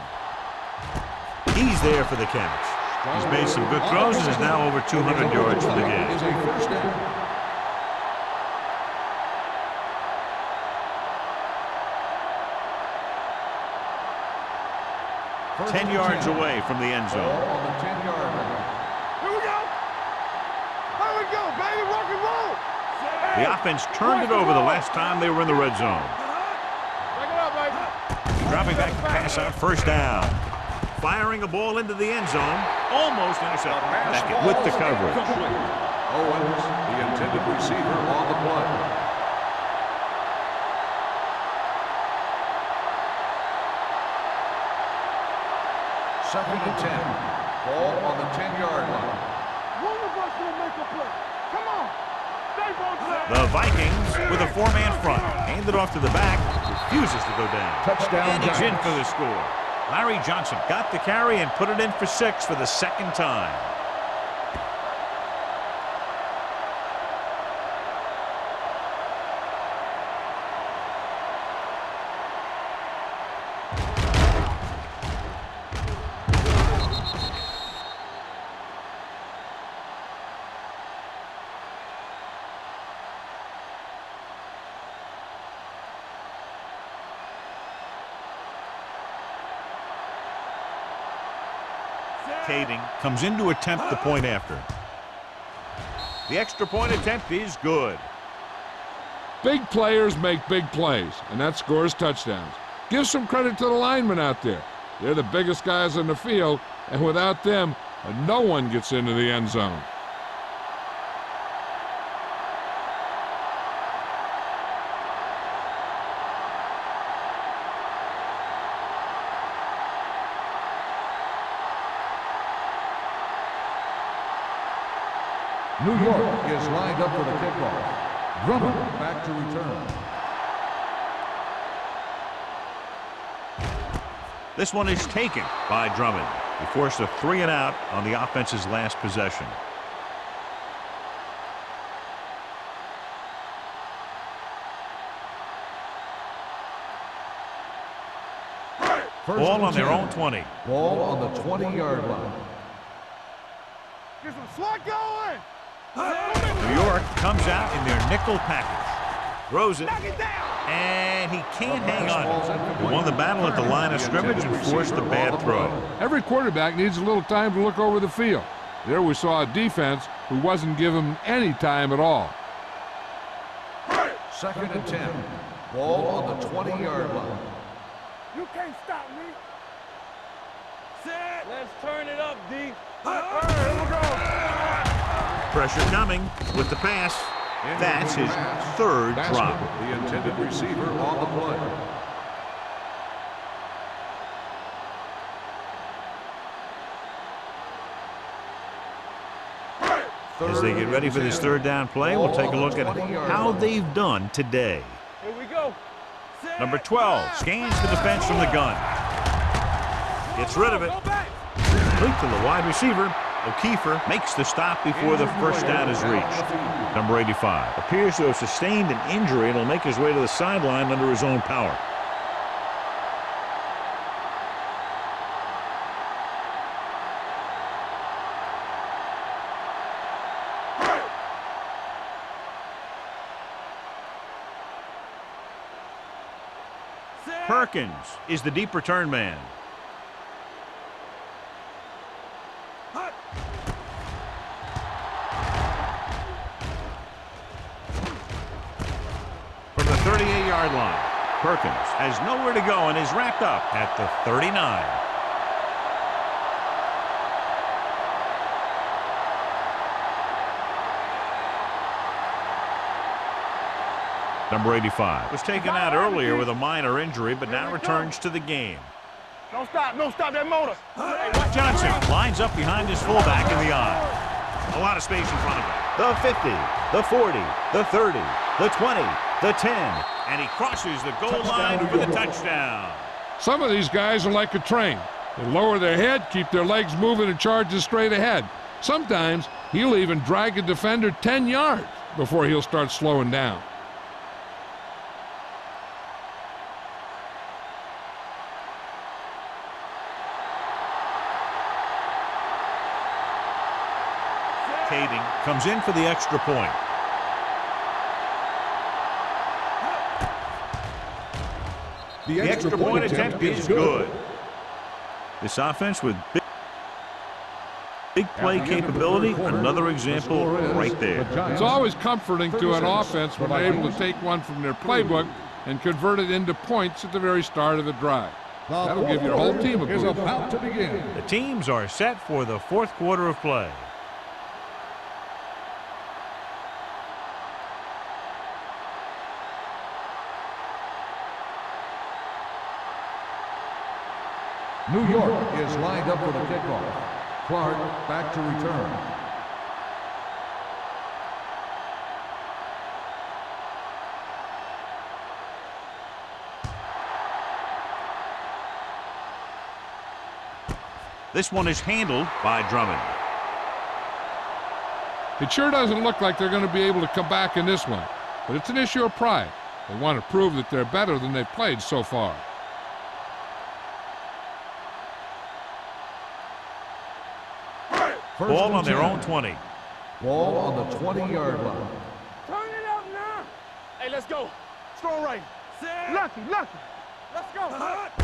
He's there for the catch. He's made some good throws and is now over 200 yards for the game. Is a first down. First 10 and yards 10. away from the end Ball zone. on the 10-yard line. Here we go. Here we go, baby. Rock and roll. The offense turned it over the last time they were in the red zone. Back it up, baby. Dropping back to pass out first down. Firing a ball into the end zone. Almost intercepted. Beckett with the coverage. Owens, the intended receiver, on the play. Second and 10. Ball on the 10-yard line. One of us will make a play. Come on. Stay both sides. The Vikings with a 4-man front. Handed off to the back. Refuses to go down. Touchdown, And he's in Giants. for the score. Larry Johnson got the carry and put it in for 6 for the second time. Kading comes in to attempt the point after. The extra point attempt is good. Big players make big plays, and that scores touchdowns. Give some credit to the linemen out there. They're the biggest guys in the field, and without them, no one gets into the end zone. New York is lined up for the kickoff. Drummond back to return. This one is taken by Drummond. He forced a 3-and-out on the offense's last possession. Ball on their own 20. Ball on the 20-yard line. Get some slot going. New York comes out in their nickel package. Throws it. And he can't hang on. He won the battle at the line of scrimmage and forced a bad throw. Every quarterback needs a little time to look over the field. There we saw a defense who wasn't given any time at all. 2nd and 10. Ball on the 20-yard line. You can't stop me. Set. Let's turn it up, D. Here we go. Pressure coming with the pass. That's his 3rd drop. The intended receiver on the play. As they get ready for this 3rd down play, we'll take a look at how they've done today. Here we go. Number 12 scans the defense from the gun. Gets rid of it. Complete to the wide receiver. O'Keefer makes the stop before the first down is reached. Number 85 appears to have sustained an injury and will make his way to the sideline under his own power. Perkins is the deep return man. From the 38-yard line, Perkins has nowhere to go and is wrapped up at the 39. Number 85 was taken out earlier with a minor injury, but now returns to the game. Don't stop that motor. Johnson lines up behind his fullback in the I. A lot of space in front of him. The 50, the 40, the 30, the 20, the 10, and he crosses the goal line for the touchdown. Some of these guys are like a train. They lower their head, keep their legs moving, and charge straight ahead. Sometimes he'll even drag a defender 10 yards before he'll start slowing down. Kading comes in for the extra point. The extra point attempt is good. This offense with big play capability, another example right there. It's always comforting to an offense when they're able to take one from their playbook and convert it into points at the very start of the drive. That'll give your whole team a boost. About to begin. The teams are set for the 4th quarter of play. New York is lined up for the kickoff. Clark back to return. This one is handled by Drummond. It sure doesn't look like they're going to be able to come back in this one, but it's an issue of pride. They want to prove that they're better than they've played so far. Ball on their own 20. Ball on the 20-yard line. Turn it up now. Hey, let's go. Strong right. Lucky. Let's go.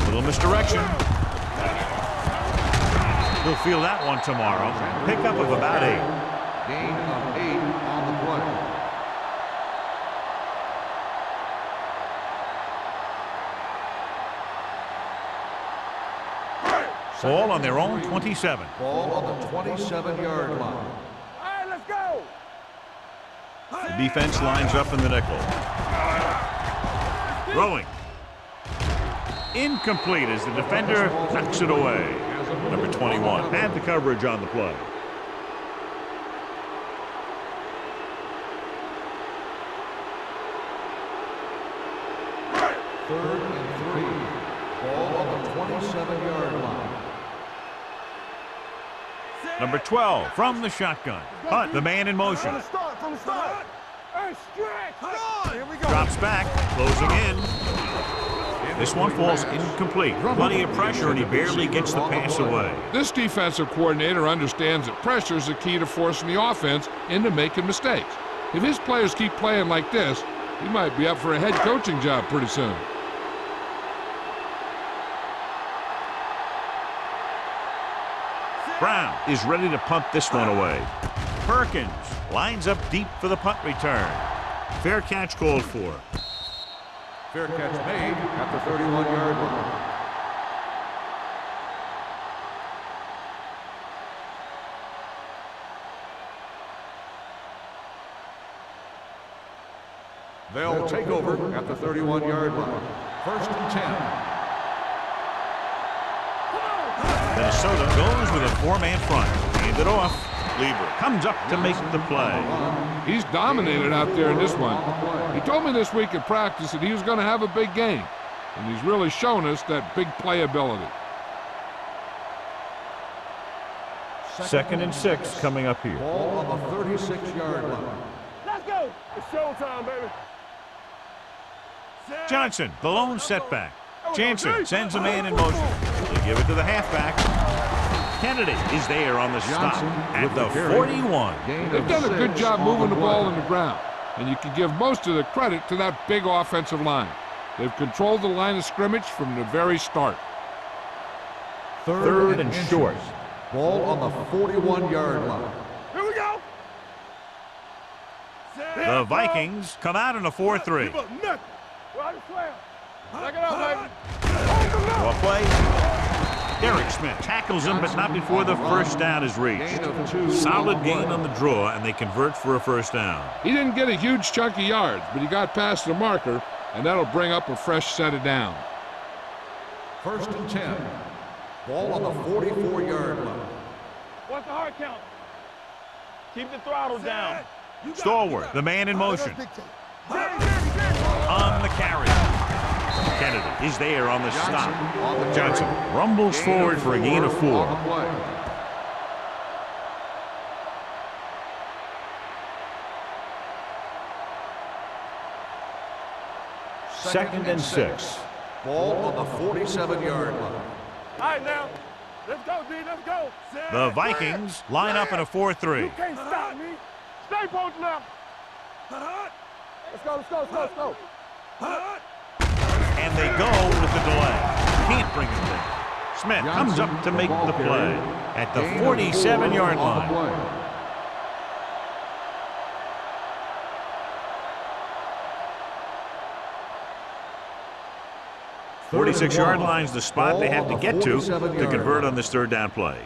Little misdirection. He'll field that one tomorrow. Pickup of about 8. Gain of 8 on the play. Ball on their own 27. Ball on the 27-yard line. All right, let's go. The defense lines up in the nickel. Throwing. Incomplete as the defender knocks it away. Number 21 had the coverage on the play. Third and 3. Ball on the 27-yard line. Number 12 from the shotgun. Punt, the man in motion. From the start. Hey, stretch. Here we go. Drops back, closing in. This one falls incomplete. Plenty of pressure, and he barely gets the pass away. This defensive coordinator understands that pressure is the key to forcing the offense into making mistakes. If his players keep playing like this, he might be up for a head coaching job pretty soon. Brown is ready to punt this one away. Perkins lines up deep for the punt return. Fair catch called for. Fair catch made at the 31-yard line. They'll take over at the 31-yard line. First and 10. Minnesota goes with a 4-man front. Hand it off. Lieber comes up to make the play. He's dominated out there in this one. He told me this week at practice that he was going to have a big game, and he's really shown us that big playability. Second and 6 coming up here. Ball on the 36-yard line. Let's go. It's showtime, baby. Johnson, the lone setback. Jansen sends a man in motion. They give it to the halfback. Kennedy is there on the stop at the 41. They've done a good job moving the ball in the ground, and you can give most of the credit to that big offensive line. They've controlled the line of scrimmage from the very start. Third and short. Ball on the 41-yard line. Here we go. The Vikings come out in a 4-3. Well, I swear. Check it out, baby. Well play. Derek Smith tackles him, but not before the first down is reached. Solid gain on the draw, and they convert for a first down. He didn't get a huge chunk of yards, but he got past the marker, and that'll bring up a fresh set of downs. First and 10. Ball on the 44-yard line. What's the hard count? Keep the throttle down. Stallworth, the man in motion. On the carry. Kennedy is there on the stop. Johnson rumbles forward for a gain of 4. Second and 6. Ball on the 47-yard line. All right, now. Let's go, D. Let's go. The Vikings line up in a 4-3. You can't stop me. Stay posting up. Let's go, let's go, let's go, let's go. And they go with the delay. Can't bring it down. Smith comes up to make the play at the 47-yard line. 46-yard line's the spot they have to get to convert on this third down play.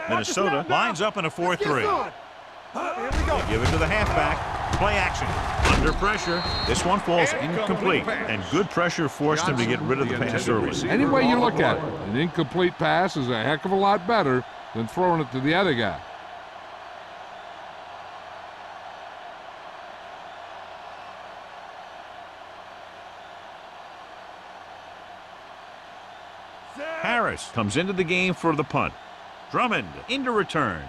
Minnesota lines up in a 4-3. They give it to the halfback. Play action. Under pressure. This one falls incomplete, and good pressure forced him to get rid of the pass early. Any way you look at it, an incomplete pass is a heck of a lot better than throwing it to the other guy. Harris comes into the game for the punt. Drummond into return.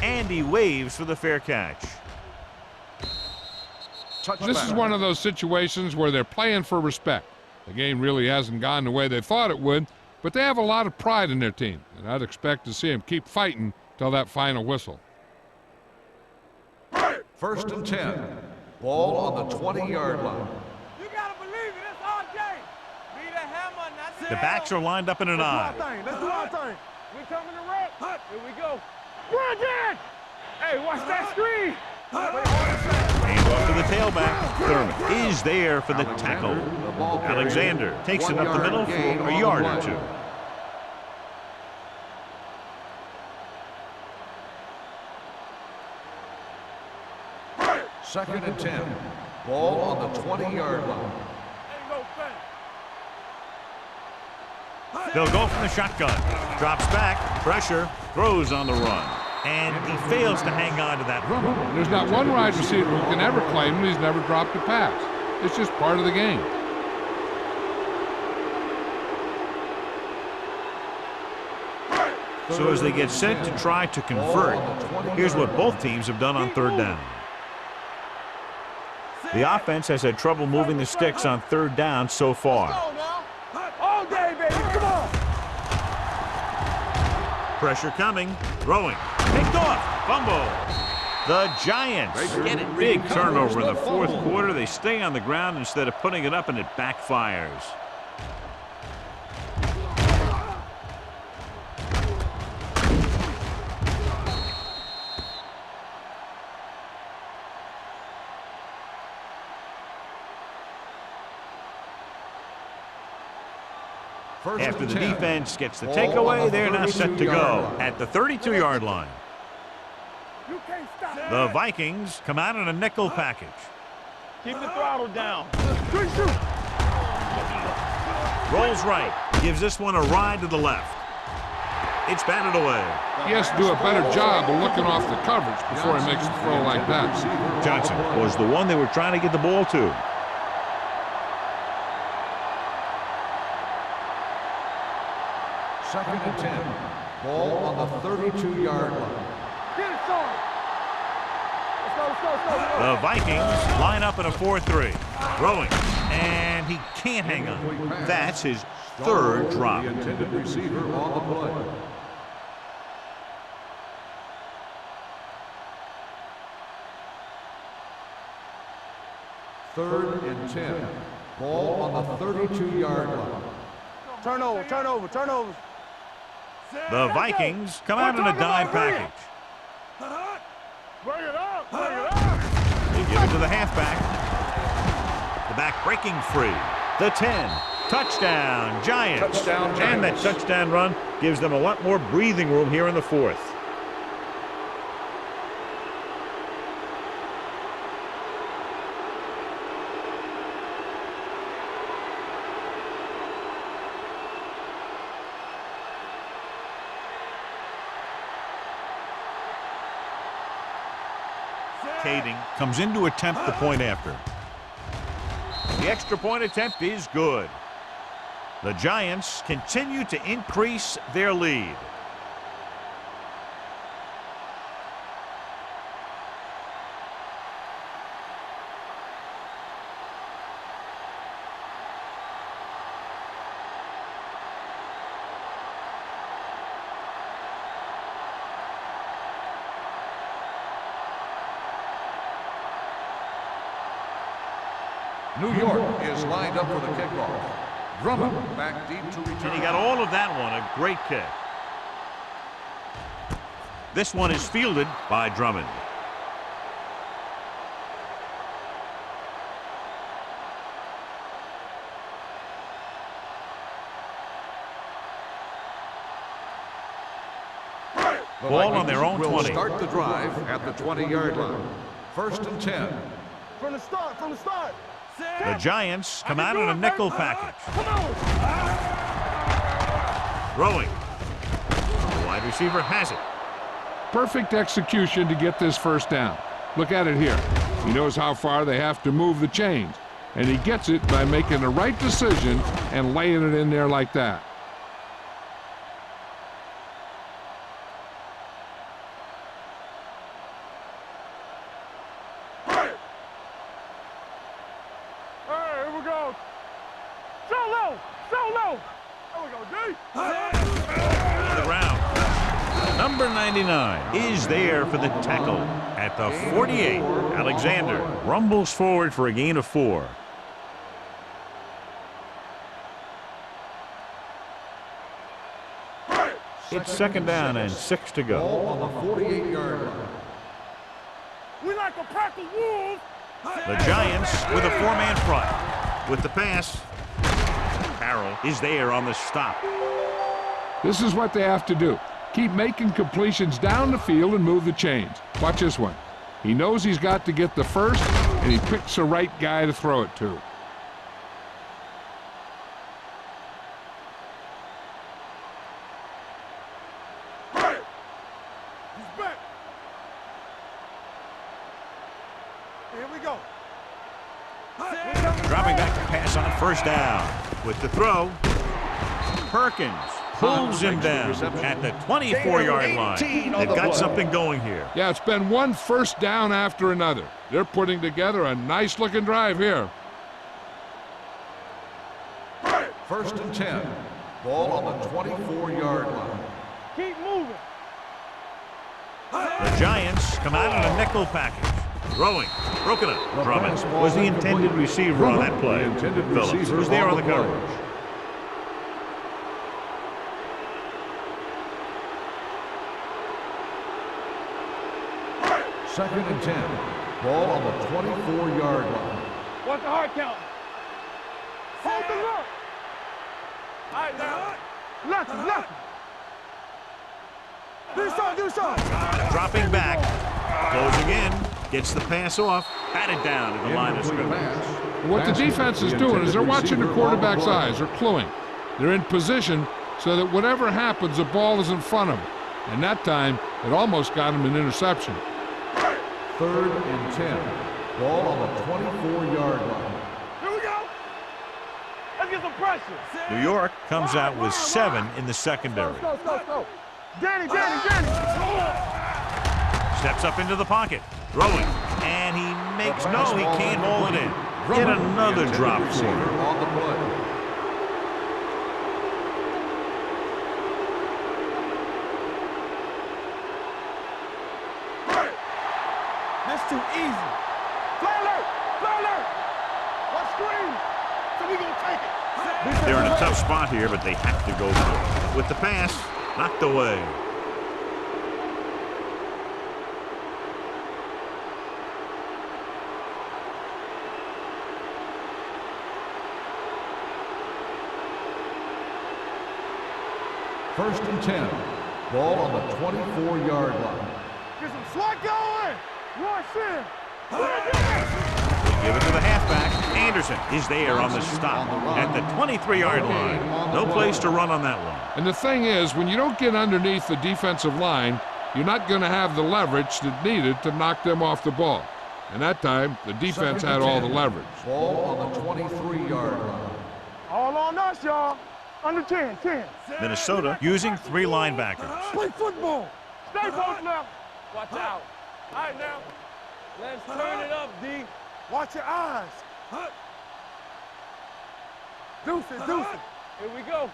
And he waves for the fair catch. This is one of those situations where they're playing for respect. The game really hasn't gone the way they thought it would, but they have a lot of pride in their team, and I'd expect to see them keep fighting till that final whistle. First and 10. Ball on the 20-yard line. You gotta believe it. It's our game. Be the hammer, not the The backs are lined up in an eye. Let's do our thing. We coming to rep. Here we go. Run it! Hey, watch that screen. Hand off to the tailback. Thurman is there for the tackle. The ball carrier. Alexander takes it up the 1 middle yard gain for on a the yard or play. two. Second and 10. Ball on the 20-yard line. Ain't no thing. They'll go from the shotgun. Drops back, pressure, throws on the run. And he fails to hang on to that. There's not one wide receiver who can ever claim that he's never dropped a pass. It's just part of the game. So as they get set to try to convert, here's what both teams have done on third down. The offense has had trouble moving the sticks on third down so far. All day, baby. Come on. Pressure coming, throwing, picked off, fumble. The Giants get a big turnover in the fourth quarter. They stay on the ground instead of putting it up, and it backfires. After the defense gets the takeaway, they're now set to go at the 32-yard line. You can't stop. The Vikings come out in a nickel package. Keep the throttle down. Rolls right, gives this one a ride to the left. It's batted away. He has to do a better job of looking off the coverage before he makes a throw like that. Johnson was the one they were trying to get the ball to. Second and 10. Ball on the 32-yard line. Get it, son. Let's go. The Vikings line up in a 4-3. Throwing, and he can't hang on. That's his third drop. The intended receiver on the play. Third and 10. Ball on the 32-yard line. Turnover. The Vikings come out in a dime package. Bring it up. They give it to the halfback. The back breaking free. The 10. Touchdown, Giants. Touchdown, And that Giants. touchdown run gives them a lot more breathing room here in the fourth. Kading comes in to attempt the point after. The extra point attempt is good. The Giants continue to increase their lead. New York is lined up for the kickoff. Drummond back deep to return. And he got all of that one, a great kick. This one is fielded by Drummond. The Ball on their own Vikings 20. will start the drive at the 20-yard line. First and 10. From the start. The Giants come out in a nickel package. Throwing. The wide receiver has it. Perfect execution to get this first down. Look at it here. He knows how far they have to move the chains, and he gets it by making the right decision and laying it in there like that. On the ground. Number 99 is there for the tackle at the 48. Alexander rumbles forward for a gain of 4. It's second down and 6 to go. Ball on the 48-yard line. We like a pack of wolves. The Giants with a 4-man front. With the pass, Carroll is there on the stop. This is what they have to do. Keep making completions down the field and move the chains. Watch this one. He knows he's got to get the first, and he picks the right guy to throw it to. Dropping back to pass on first down. With the throw, Perkins pulls him down at the 24-yard line. They've got something going here. Yeah, it's been one first down after another. They're putting together a nice-looking drive here. First and 10. Ball on the 24-yard line. Keep moving. The Giants come out in a nickel package. Throwing, broken up. Drummond was the intended receiver on that play. Phillips was there on the coverage. Second and 10. Ball on the 24-yard line. Watch the hard count. Hold the look. All right, now. Left. Do something. Dropping back, closing in. Gets the pass off, batted down at the line of scrimmage. What the defense is doing is they're watching the quarterback's eyes. They're cluing. They're in position so that whatever happens, the ball is in front of them. And that time, it almost got him an interception. Third and 10. Ball on the 24-yard line. Here we go. Let's get some pressure. New York comes out with 7 in the secondary. Go. Danny. Steps up into the pocket. Throwing, and he makes no, he can't haul it in. Get another drop for him. On the play. That's too easy. Fly alert. What screen? So we gonna take it. They're in a tough spot here, but they have to go for it. With the pass, knocked away. First and 10. Ball on the 24-yard line. Get some slot going. Rush in. Give it to the halfback. Anderson is there on the stop at the 23-yard line. No place to run on that one. And the thing is, when you don't get underneath the defensive line, you're not going to have the leverage that needed to knock them off the ball. And that time, the defense had all the leverage. Ball on the 23-yard line. All on us, y'all. Under 10. Minnesota using 3 linebackers. Play football. Stay both left. Watch out. All right, now. Let's turn it up, D. Watch your eyes. Deuce it. Here we go.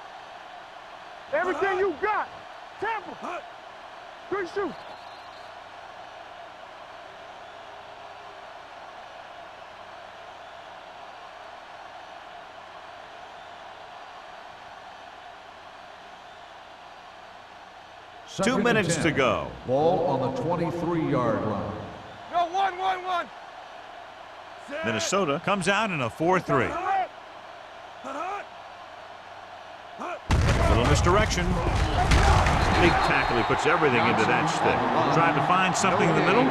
Everything you got. Tampa. Good shoot. Second 2 minutes and to 10. go. Ball on the 23-yard line. Go, one. Minnesota comes out in a 4-3. Little misdirection. Big tackle. He puts everything into that stick. Tried to find something in the middle.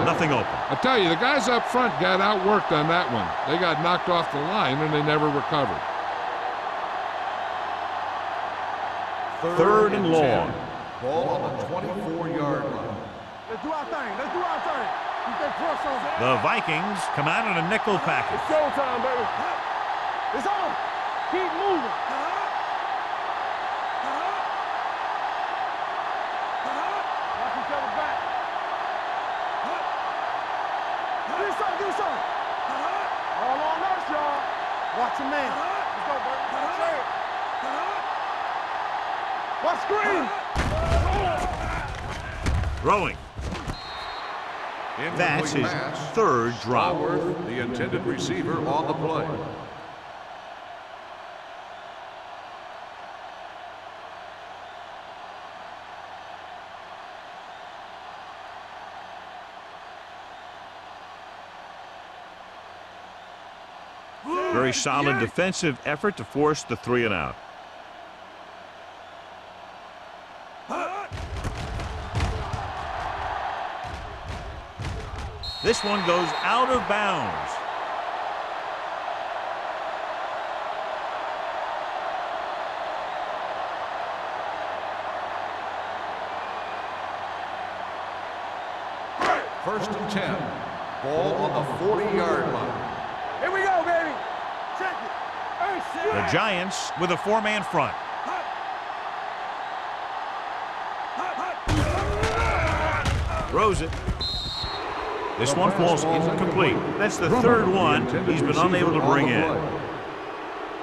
Nothing open. I tell you, the guys up front got outworked on that one. They got knocked off the line, and they never recovered. Third and long. Ball on the 24-yard line. Let's do our thing. Keep that press on. The Vikings come out in a nickel package. It's showtime, baby. It's on. Keep moving. Watch each other back. Do something. All on us, y'all. Watch your man. Let's go, baby. Watch screen. Throwing. That's his third drop. Stallworth, the intended receiver, on the play. Very solid defensive effort to force the 3 and out. This one goes out of bounds. First and 10. Ball on the 40-yard line. Here we go, baby. Check it. The Giants with a 4-man front. Throws it. This one falls incomplete. That's the third one he's been unable to bring in.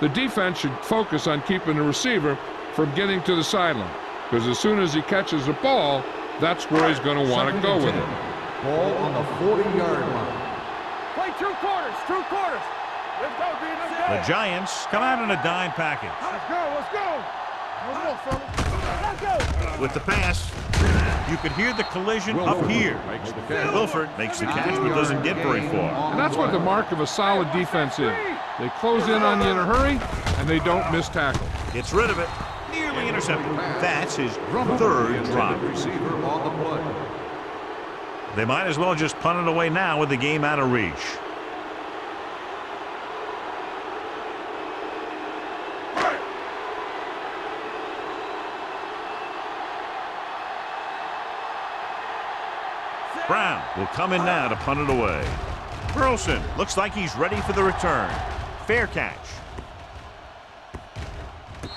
The defense should focus on keeping the receiver from getting to the sideline, because as soon as he catches the ball, that's where he's going to want to go with it. Ball on the 40-yard line. Play 2 quarters. 2 quarters. Let's go, B. Let's go. The Giants come out in a dime package. Let's go. Let's go. Let's go, fellas. Let's go. With the pass, you could hear the collision up here. Wilford makes the catch but doesn't get very far. And that's what the mark of a solid defense is. They close in on you in a hurry, and they don't miss tackle. Gets rid of it. Nearly intercepted. That's his third drop. Receiver on the play. They might as well just punt it away now with the game out of reach. Brown will come in now to punt it away. Burleson looks like he's ready for the return. Fair catch. The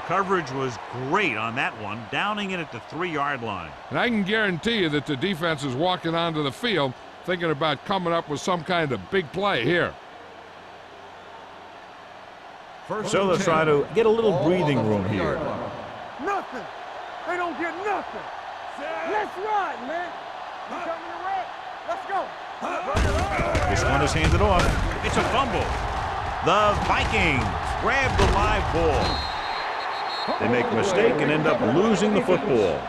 coverage was great on that one, downing it at the 3-yard line. And I can guarantee you that the defense is walking onto the field thinking about coming up with some kind of big play here. So let's try to get a little breathing room here. Nothing. They don't get nothing. Let's ride, man. You coming to run? Let's go. This one is handed off. It's a fumble. The Vikings grab the live ball. They make a mistake and end up losing the football.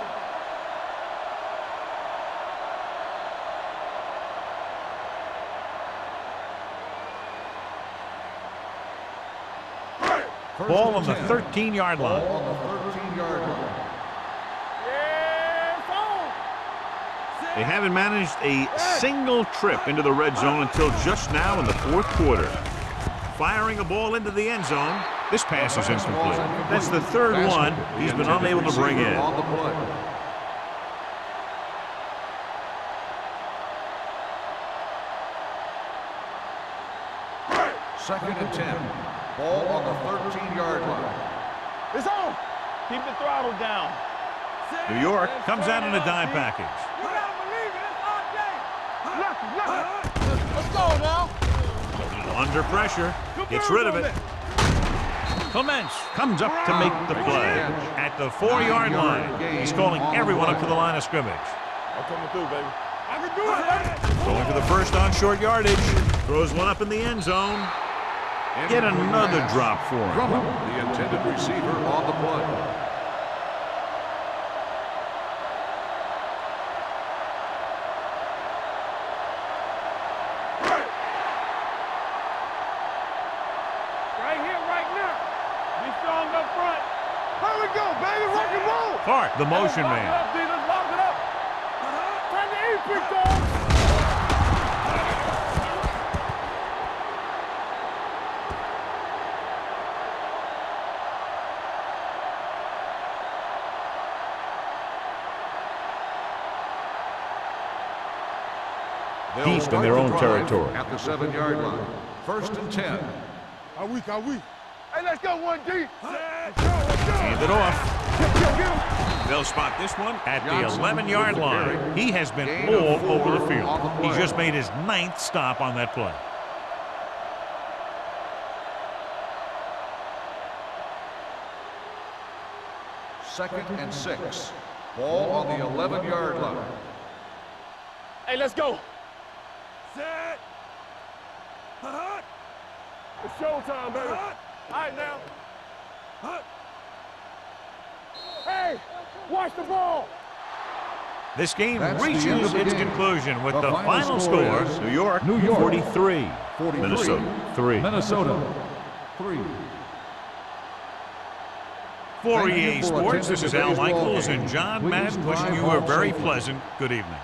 Ball on the 13-yard line. Ball on the 13-yard line. They haven't managed a single trip into the red zone until just now in the 4th quarter. Firing a ball into the end zone. This pass is incomplete. That's the third one he's been unable to bring in. Second and 10. Ball on the 13-yard line. It's on. Keep the throttle down. New York comes out in a dime package. You gotta believe it. It's our game. Nothing. Let's go now. Under pressure. Gets rid of it. Clements comes up to make the play. At the 4-yard line. He's calling everyone up to the line of scrimmage. I'm coming through, baby. I can do it, baby. Going for the first on short yardage. Throws one up in the end zone. Get another drop for him. The intended receiver on the play. Right here, right now. Be strong up front. Here we go, baby. Rock and roll. Clark, the motion man. Lock it up, D. Let's lock it up. Time to eat, big dog. East in their own territory. At the 7-yard line. First and 10. How weak, how weak. Hey, let's go, 1D. Hand it off. They'll spot this one at the 11-yard line. He has been all over the field. He just made his 9th stop on that play. Second and 6. Ball on the 11-yard line. Hey, let's go. Set. It's showtime, baby. All right, now. Hey, watch the ball. This game That's the end reaches of the its game. conclusion with The the final final score score, is New York, New York 43, 43. Minnesota 3. Minnesota 3. For Thank you EA for Sports, attending this is Al today's ball Michaels game. and John Please Madden wishing drive you a home very safely. pleasant good evening.